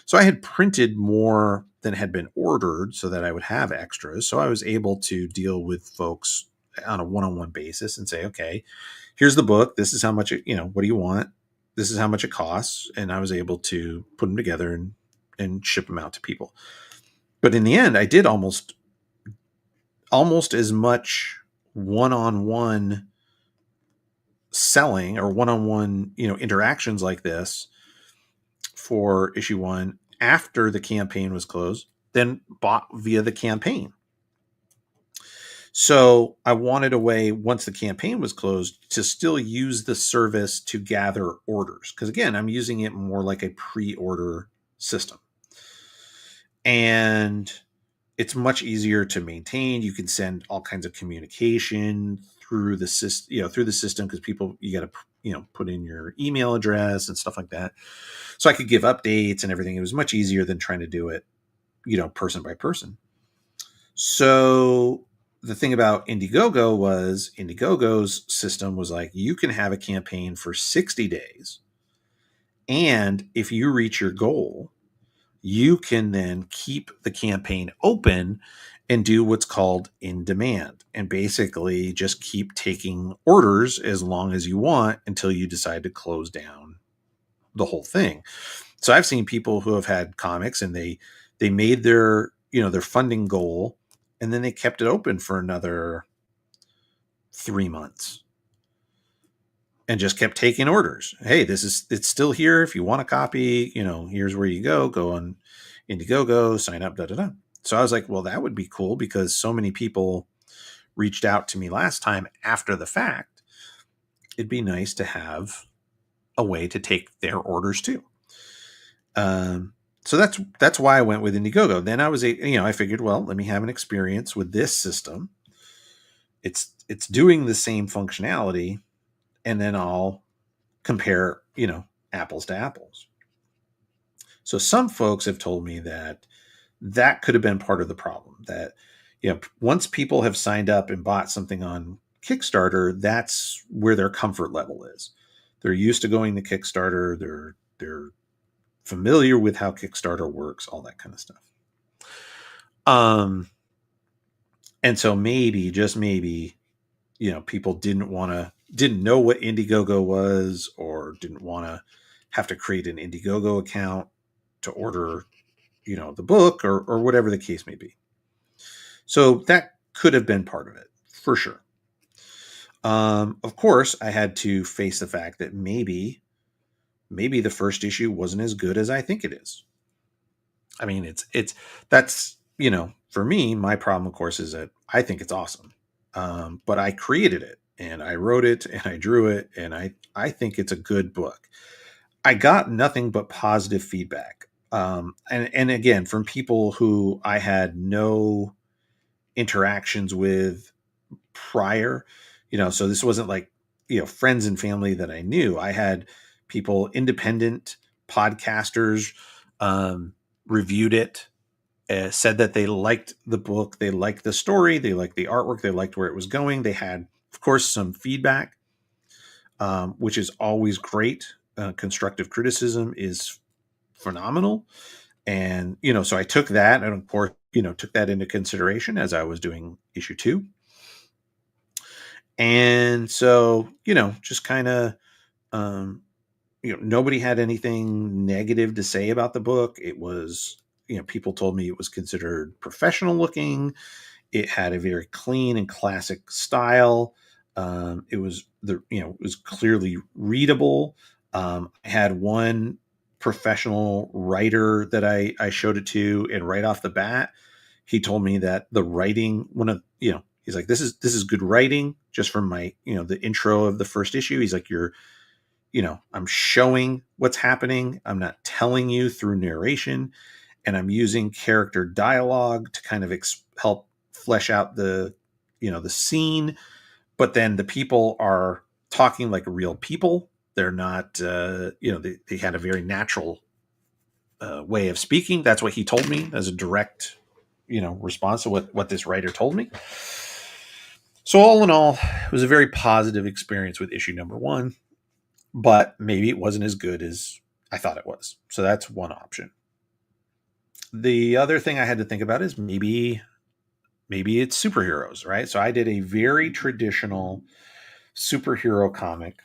So I had printed more than had been ordered so that I would have extras. So I was able to deal with folks on a one-on-one basis and say, okay, here's the book. This is how much it, what do you want? This is how much it costs. And I was able to put them together and ship them out to people. But in the end, I did almost as much one-on-one selling or one-on-one, interactions like this for issue 1 after the campaign was closed than bought via the campaign. So I wanted a way, once the campaign was closed, to still use the service to gather orders. Because again, I'm using it more like a pre-order system. And it's much easier to maintain. You can send all kinds of communication through the system, because people, you got to, put in your email address and stuff like that. So I could give updates and everything. It was much easier than trying to do it, person by person. So the thing about Indiegogo was Indiegogo's system was like, you can have a campaign for 60 days. And if you reach your goal, you can then keep the campaign open and do what's called in demand, and basically just keep taking orders as long as you want until you decide to close down the whole thing. So I've seen people who have had comics and they made their funding goal, and then they kept it open for another 3 months and just kept taking orders. Hey, it's still here. If you want a copy, here's where you go on Indiegogo, sign up, So I was like, well, that would be cool, because so many people reached out to me last time after the fact. It'd be nice to have a way to take their orders too. So that's why I went with Indiegogo. Then I figured, well, let me have an experience with this system. It's doing the same functionality, and then I'll compare, apples to apples. So some folks have told me that could have been part of the problem, that, once people have signed up and bought something on Kickstarter, that's where their comfort level is. They're used to going to Kickstarter. They're familiar with how Kickstarter works, all that kind of stuff. And so maybe, just maybe, people didn't know what Indiegogo was, or didn't want to have to create an Indiegogo account to order, the book, or whatever the case may be. So that could have been part of it, for sure. Of course, I had to face the fact that maybe the first issue wasn't as good as I think it is. I mean, that's, for me, my problem, of course, is that I think it's awesome. But I created it, and I wrote it, and I drew it, and I think it's a good book. I got nothing but positive feedback. And again, from people who I had no interactions with prior, so this wasn't like, friends and family that I knew. I had people, independent podcasters, reviewed it, said that they liked the book, they liked the story, they liked the artwork, they liked where it was going. They had, of course, some feedback, which is always great. Constructive criticism is phenomenal. And, so I took that, and of course, took that into consideration as I was doing issue 2. And so, just kind of, nobody had anything negative to say about the book. It was, people told me it was considered professional looking. It had a very clean and classic style. It was it was clearly readable. I had one professional writer that I showed it to, and right off the bat, he told me that the writing, he's like, this is good writing, just from my, the intro of the first issue. He's like, I'm showing what's happening. I'm not telling you through narration, and I'm using character dialogue to kind of help flesh out the scene. But then the people are talking like real people. They're not, they had a very natural way of speaking. That's what he told me as a direct response to what this writer told me. So all in all, it was a very positive experience with issue number 1, but maybe it wasn't as good as I thought it was. So that's one option. The other thing I had to think about is maybe it's superheroes, right? So I did a very traditional superhero comic,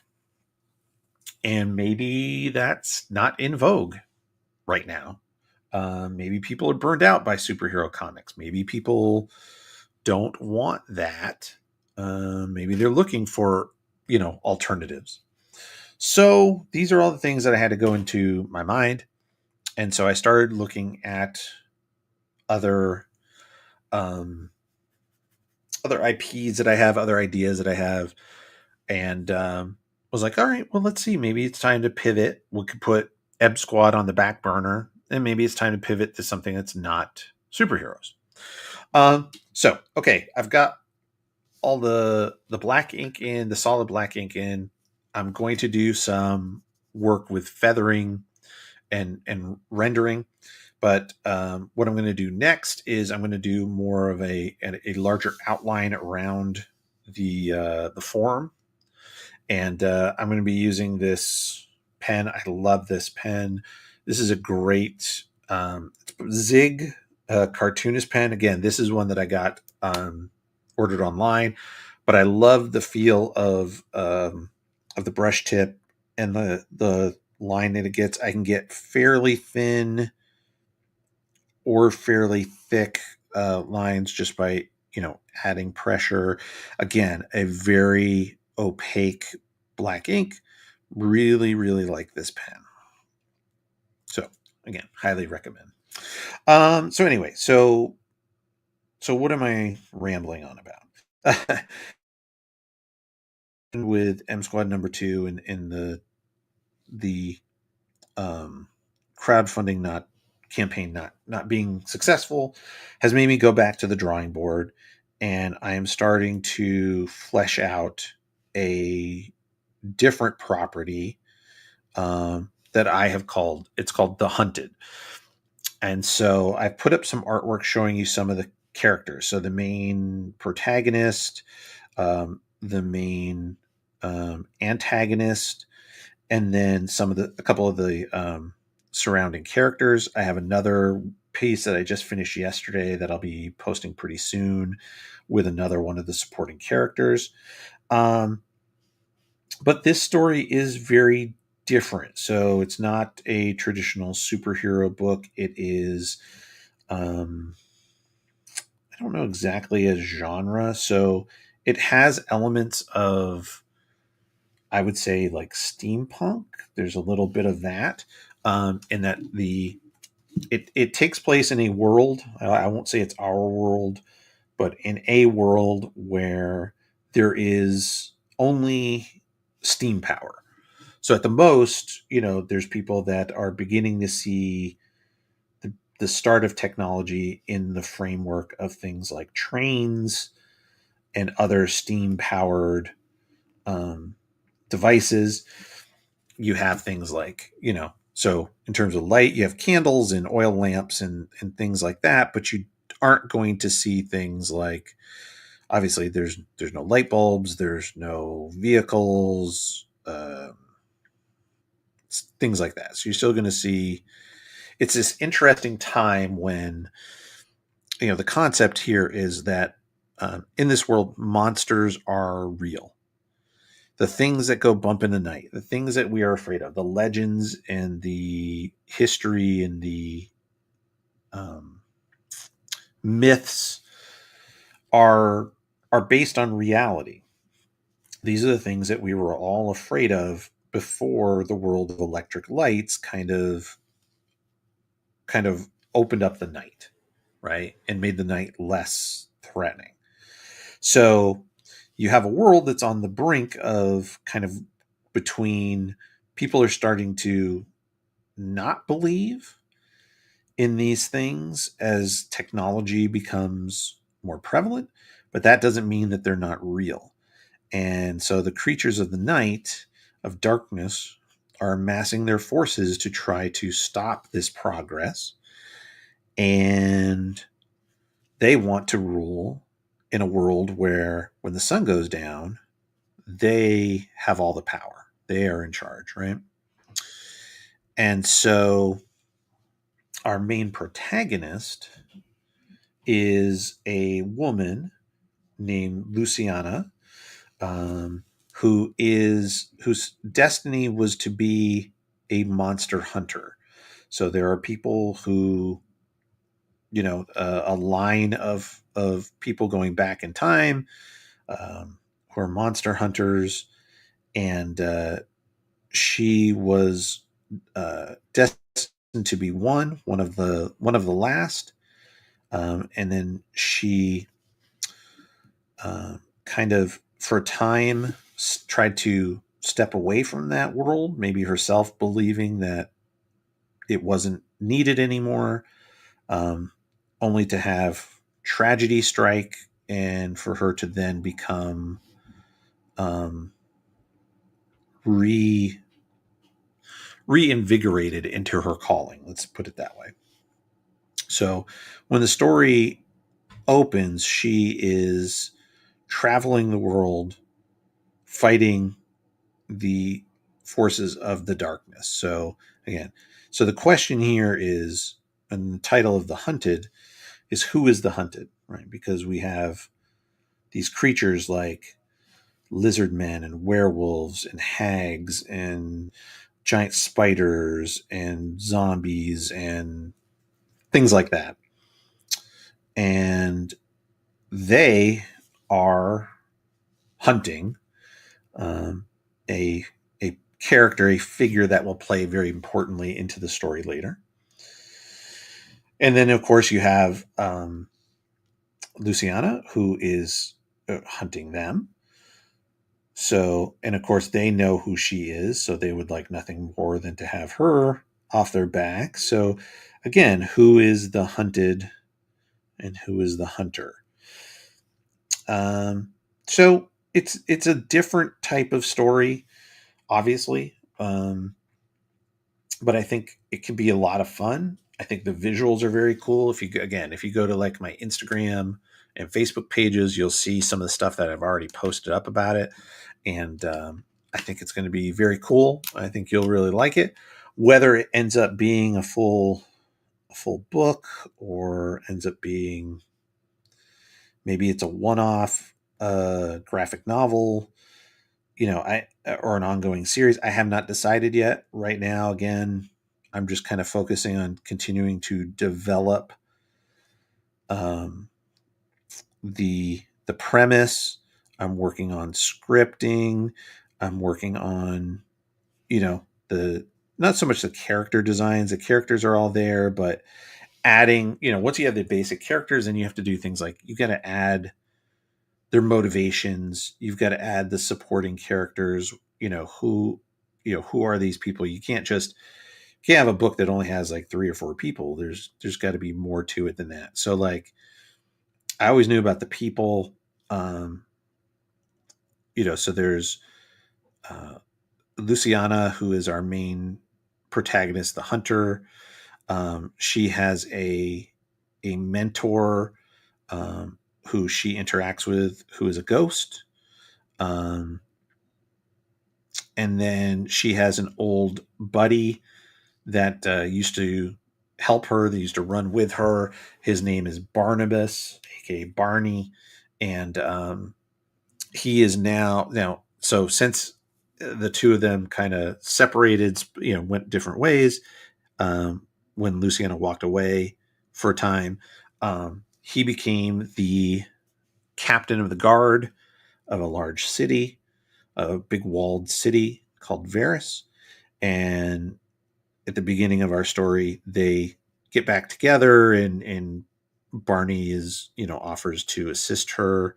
and maybe that's not in vogue right now. Maybe people are burned out by superhero comics. Maybe people don't want that. Maybe they're looking for, alternatives. So these are all the things that I had to go into my mind. And so I started looking at other IPs that I have, other ideas that I have, and was like, all right, well, let's see. Maybe it's time to pivot. We could put Ebb Squad on the back burner, and maybe it's time to pivot to something that's not superheroes. So, okay, I've got all the black ink in, the solid black ink in. I'm going to do some work with feathering and rendering. But what I'm going to do next is I'm going to do more of a larger outline around the form, and I'm going to be using this pen. I love this pen. This is a great Zig cartoonist pen. Again, this is one that I got ordered online, but I love the feel of the brush tip and the line that it gets. I can get fairly thin or fairly thick lines just by adding pressure. Again, a very opaque black ink. Really, really like this pen. So again, highly recommend. So anyway, so what am I rambling on about? With M Squad number 2 and the crowdfunding campaign not being successful has made me go back to the drawing board, and I am starting to flesh out a different property that I have called The Hunted. And so I put up some artwork showing you some of the characters. So the main protagonist, the main antagonist, and then a couple of the surrounding characters. I have another piece that I just finished yesterday that I'll be posting pretty soon with another one of the supporting characters. But this story is very different. So it's not a traditional superhero book. It is, I don't know exactly a genre. So it has elements of, I would say, like steampunk. There's a little bit of that, in that it takes place in a world. I won't say it's our world, but in a world where there is only steam power. So at the most, there's people that are beginning to see the start of technology in the framework of things like trains and other steam powered devices. You have things like, so in terms of light, you have candles and oil lamps and things like that, but you aren't going to see things like, obviously there's no light bulbs, there's no vehicles, things like that. So you're still going to see, it's this interesting time when, the concept here is that in this world, monsters are real. The things that go bump in the night, the things that we are afraid of, the legends and the history and the myths are based on reality. These are the things that we were all afraid of before the world of electric lights kind of opened up the night, right? And made the night less threatening. So you have a world that's on the brink of kind of between, people are starting to not believe in these things as technology becomes more prevalent, but that doesn't mean that they're not real. And so the creatures of the night, of darkness, are amassing their forces to try to stop this progress. And they want to rule in a world where when the sun goes down, they have all the power. They are in charge, right? And so our main protagonist is a woman named Luciana, um, whose destiny was to be a monster hunter. So there are people who, a line of people going back in time, who are monster hunters, and she was destined to be one of the last, and then she kind of for a time tried to step away from that world, maybe herself believing that it wasn't needed anymore, um, only to have tragedy strike and for her to then become um, re reinvigorated into her calling. Let's put it that way. So when the story opens, she is traveling the world fighting the forces of the darkness. So again, so the question here is, and the title of The Hunted is, who is the hunted, right? Because we have these creatures like lizard men and werewolves and hags and giant spiders and zombies and things like that. And they are hunting um, a a character, a figure that will play very importantly into the story later. And then, of course, you have Luciana, who is hunting them. So, and of course, they know who she is, so they would like nothing more than to have her off their back. So, again, who is the hunted and who is the hunter? Um, so it's a different type of story, obviously, but I think it can be a lot of fun. I think the visuals are very cool. If you go to like my Instagram and Facebook pages, you'll see some of the stuff that I've already posted up about it, and I think it's going to be very cool. I think you'll really like it. Whether it ends up being a full book or ends up being maybe it's a one-off graphic novel, I or an ongoing series, I have not decided yet. Right now, again, I'm just kind of focusing on continuing to develop um, the premise. I'm working on scripting. I'm working on the not so much the character designs. The characters are all there, but adding, once you have the basic characters, and you have to do things like you got to add their motivations. You've got to add the supporting characters. Who are these people? You can't have a book that only has like three or four people. There's got to be more to it than that. So like I always knew about the people. Um, so there's uh, Luciana, who is our main protagonist, the hunter. She has a mentor who she interacts with, who is a ghost. Um, and then she has an old buddy that used to help her, that used to run with her. His name is Barnabas, aka Barney, and he is now. So since the two of them kind of separated, went different ways. When Luciana walked away for a time, he became the captain of the guard of a large city, a big walled city called Varys. And at the beginning of our story, they get back together, and Barney offers to assist her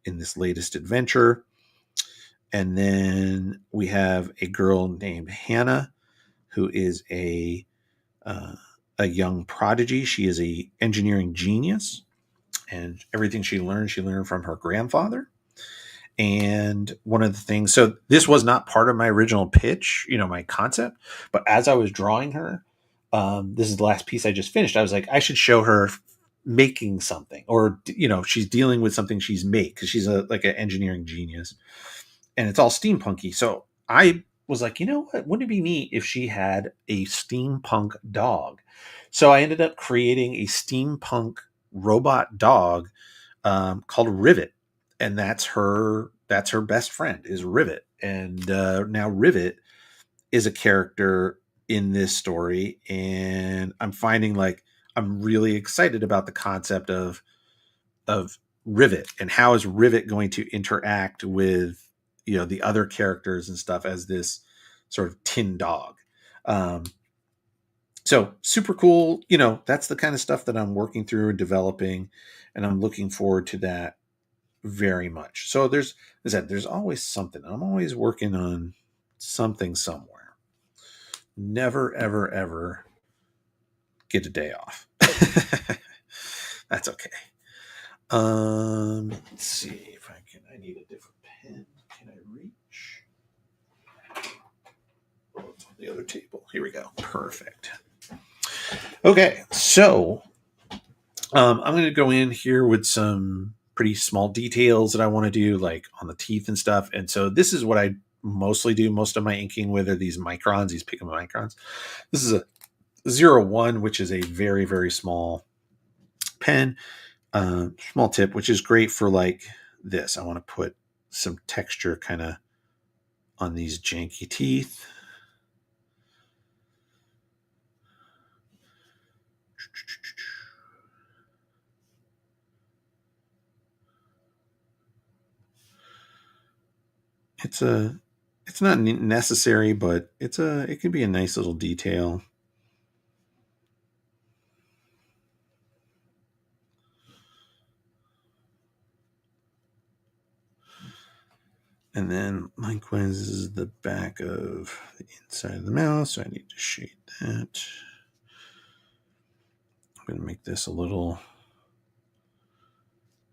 in this latest adventure. And then we have a girl named Hannah, who is uh, a young prodigy. She is a engineering genius, and everything she learned from her grandfather. And one of the things, so this was not part of my original pitch, my concept, but as I was drawing her, this is the last piece I just finished. I was like, I should show her making something, or she's dealing with something she's made because she's like an engineering genius, and it's all steampunky. So I was like, you know what? Wouldn't it be neat if she had a steampunk dog? So I ended up creating a steampunk robot dog called Rivet, and that's her best friend is Rivet, and now Rivet is a character in this story, and I'm finding like I'm really excited about the concept of Rivet and how is Rivet going to interact with the other characters and stuff as this sort of tin dog. Um, so super cool. That's the kind of stuff that I'm working through and developing, and I'm looking forward to that very much. So there's always something. I'm always working on something somewhere. Never, ever, ever get a day off. That's okay. Let's see if I need a different pen. Can I reach? Oh, it's on the other table. Here we go. Perfect. Okay, so I'm going to go in here with some pretty small details that I want to do, like on the teeth and stuff. And so this is what I mostly do most of my inking with, are these microns, these Pigma microns. This is a 01, which is a very, very small pen, small tip, which is great for like this. I want to put some texture kind of on these janky teeth. It's not necessary, but it can be a nice little detail. And then likewise is the back of the inside of the mouth, so I need to shade that. I'm going to make this a little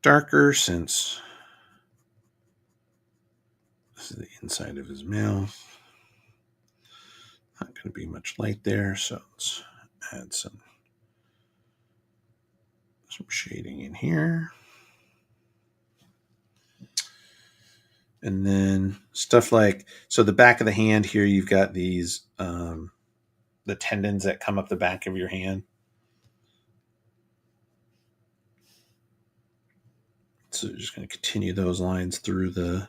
darker since this is the inside of his mouth. Not going to be much light there, so let's add some shading in here. And then stuff like, so the back of the hand here, you've got these, the tendons that come up the back of your hand. So just going to continue those lines through the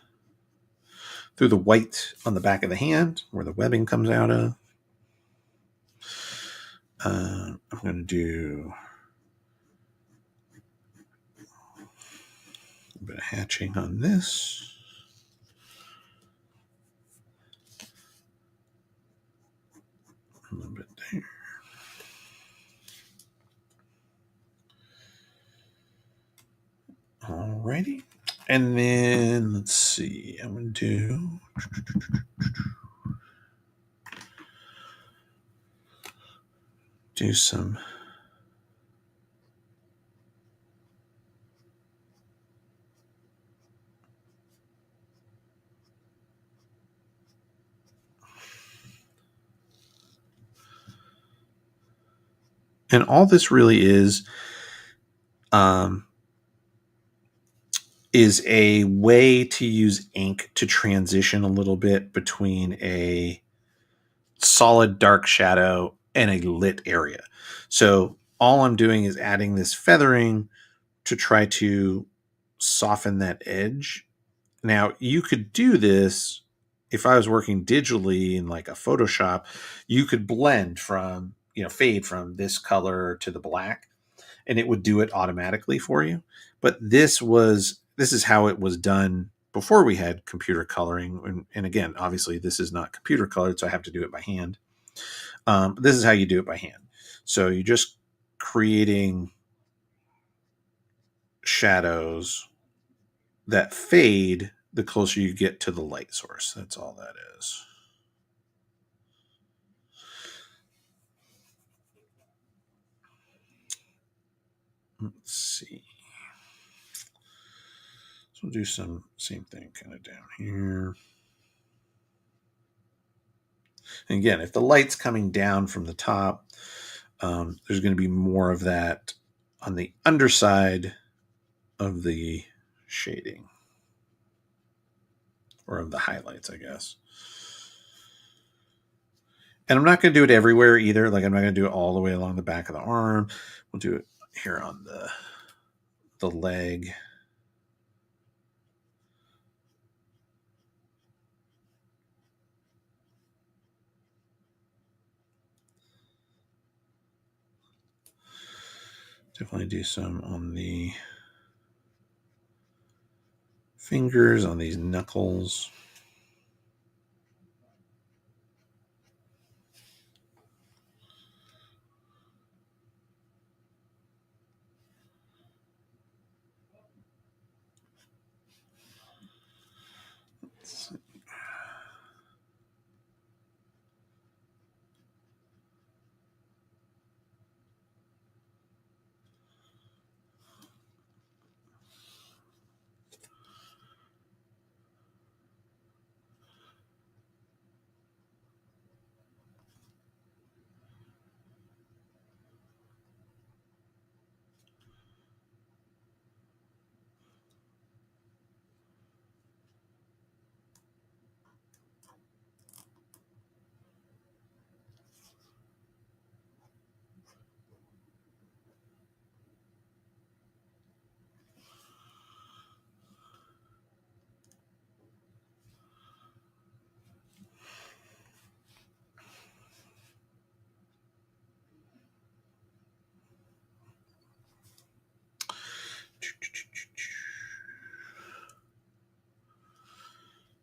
white on the back of the hand where the webbing comes out of. I'm going to do a bit of hatching on this. A little bit there. Alrighty. And then let's see, I'm going to do some and all this really is a way to use ink to transition a little bit between a solid dark shadow and a lit area. So all I'm doing is adding this feathering to try to soften that edge. Now, you could do this if I was working digitally in like a Photoshop, you could blend from, fade from this color to the black, and it would do it automatically for you. But this is how it was done before we had computer coloring. And again, obviously this is not computer colored, so I have to do it by hand. This is how you do it by hand. So you're just creating shadows that fade the closer you get to the light source. That's all that is. Let's see. So we'll do some same thing kind of down here. And again, if the light's coming down from the top, there's going to be more of that on the underside of the shading, or of the highlights, I guess. And I'm not going to do it everywhere either. Like, I'm not going to do it all the way along the back of the arm. We'll do it here on the leg. Definitely do some on the fingers, on these knuckles.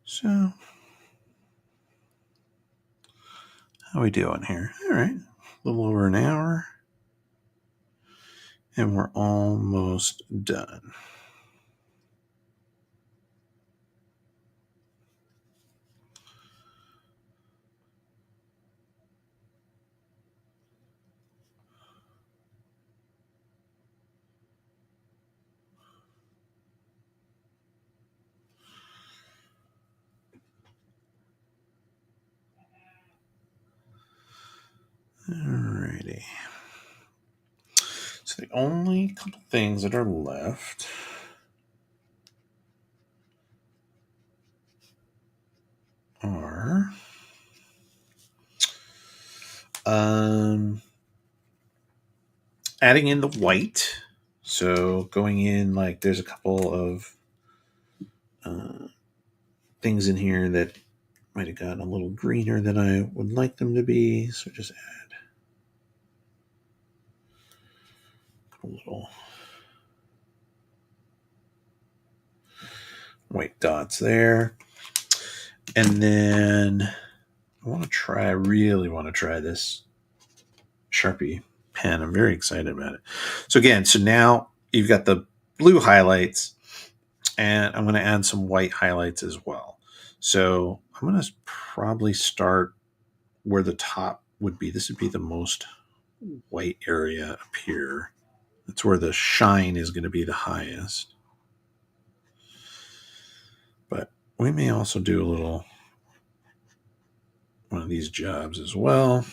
So, how we doing here? All right, a little over an hour, and we're almost done. Alrighty. So the only couple things that are left are adding in the white. So going in, like, there's a couple of things in here that might have gotten a little greener than I would like them to be. So just add a little white dots there. And then I really want to try this Sharpie pen. I'm very excited about it. So again, now you've got the blue highlights, and I'm going to add some white highlights as well. So I'm going to probably start where the top would be. This would be the most white area up here. That's where the shine is going to be the highest. But we may also do a little one of these jobs as well.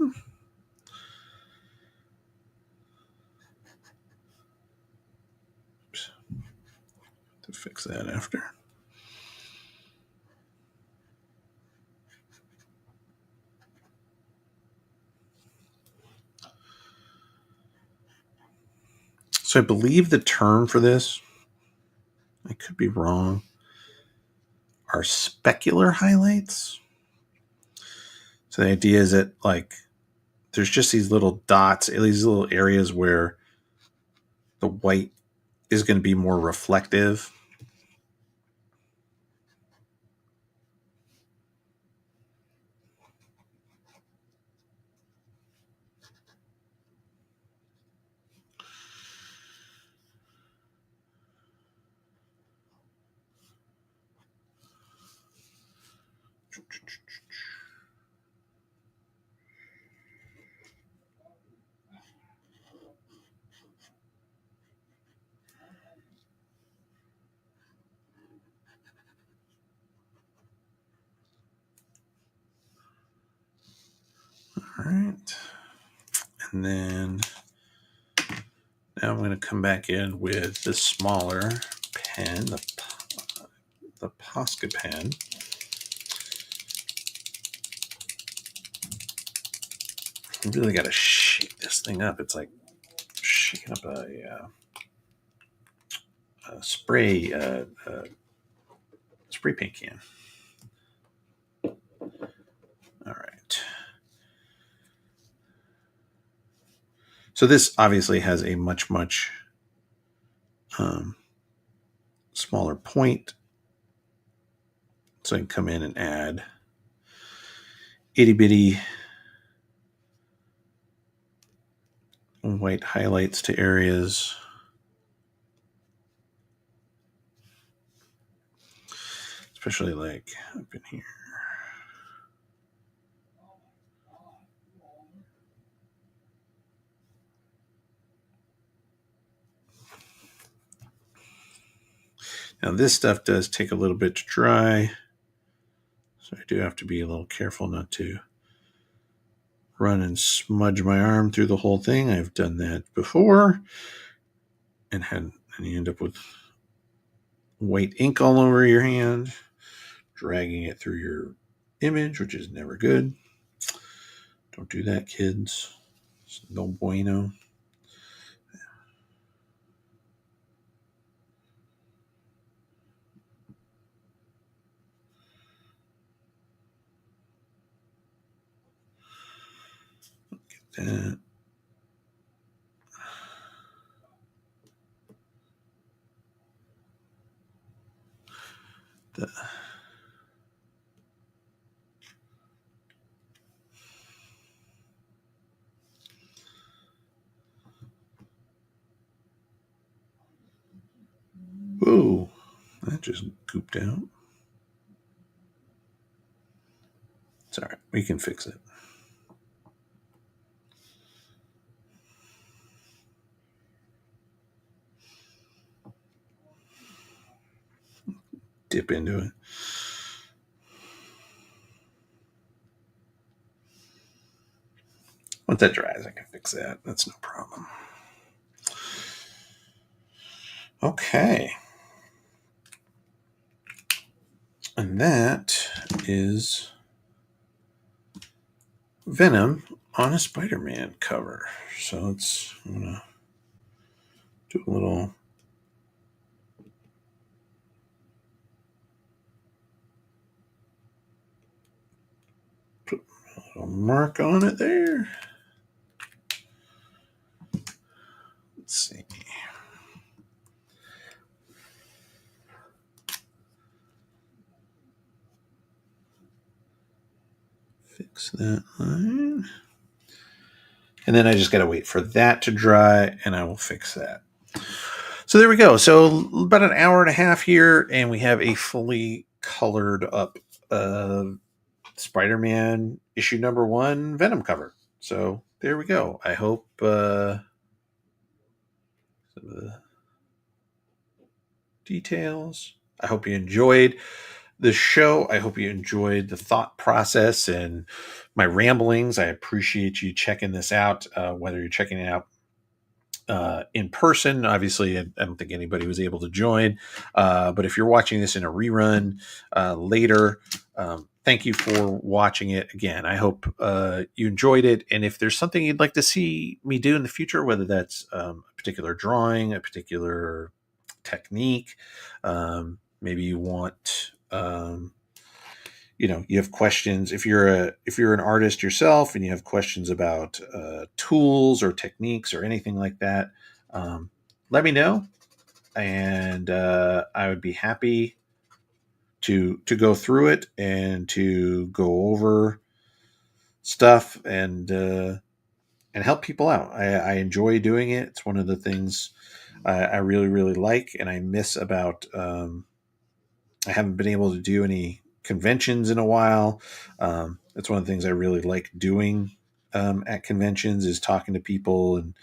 Oops. To fix that after. So I believe the term for this, I could be wrong, are specular highlights. So the idea is that, like, there's just these little dots, these little areas where the white is going to be more reflective. All right. And then now I'm going to come back in with the smaller pen, the Posca pen. I really got to shake this thing up. It's like shaking up a spray paint can. All right. So this obviously has a much smaller point. So I can come in and add itty bitty white highlights to areas. Especially like up in here. Now this stuff does take a little bit to dry. So I do have to be a little careful not to run and smudge my arm through the whole thing. I've done that before and you end up with white ink all over your hand, dragging it through your image, which is never good. Don't do that, kids. It's no bueno. Get that. Whoa, that just gooped out. It's all right. We can fix it. Dip into it. Once that dries, I can fix that. That's no problem. Okay. And that is Venom on a Spider-Man cover. So I'm going to do a little mark on it there. Let's see. Fix that line. And then I just got to wait for that to dry, and I will fix that. So there we go. So about an hour and a half here, and we have a fully colored up Spider-Man issue number 1 Venom cover. So there we go. I hope some of the details. I hope you enjoyed the show. I hope you enjoyed the thought process and my ramblings. I appreciate you checking this out, whether you're checking it out in person. Obviously, I don't think anybody was able to join, but if you're watching this in a rerun later, thank you for watching it again. I hope you enjoyed it, and if there's something you'd like to see me do in the future, whether that's a particular drawing, a particular technique, maybe you want you have questions. If you're an artist yourself and you have questions about tools or techniques or anything like that, let me know, and I would be happy to go through it and to go over stuff and help people out. I enjoy doing it. It's one of the things I really, really like, and I miss about. I haven't been able to do any conventions in a while. That's one of the things I really like doing at conventions is talking to people, and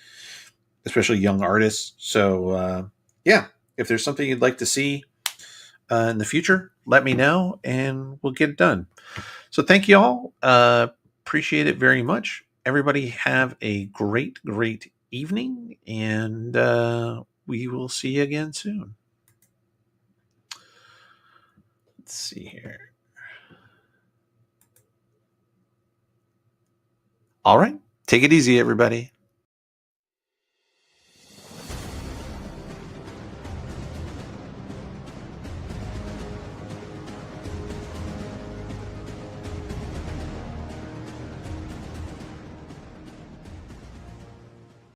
especially young artists. So yeah, if there's something you'd like to see in the future, let me know and we'll get it done. So thank you all. appreciate it very much. Everybody have a great, great evening, and we will see you again soon. Let's see here. All right. Take it easy, everybody.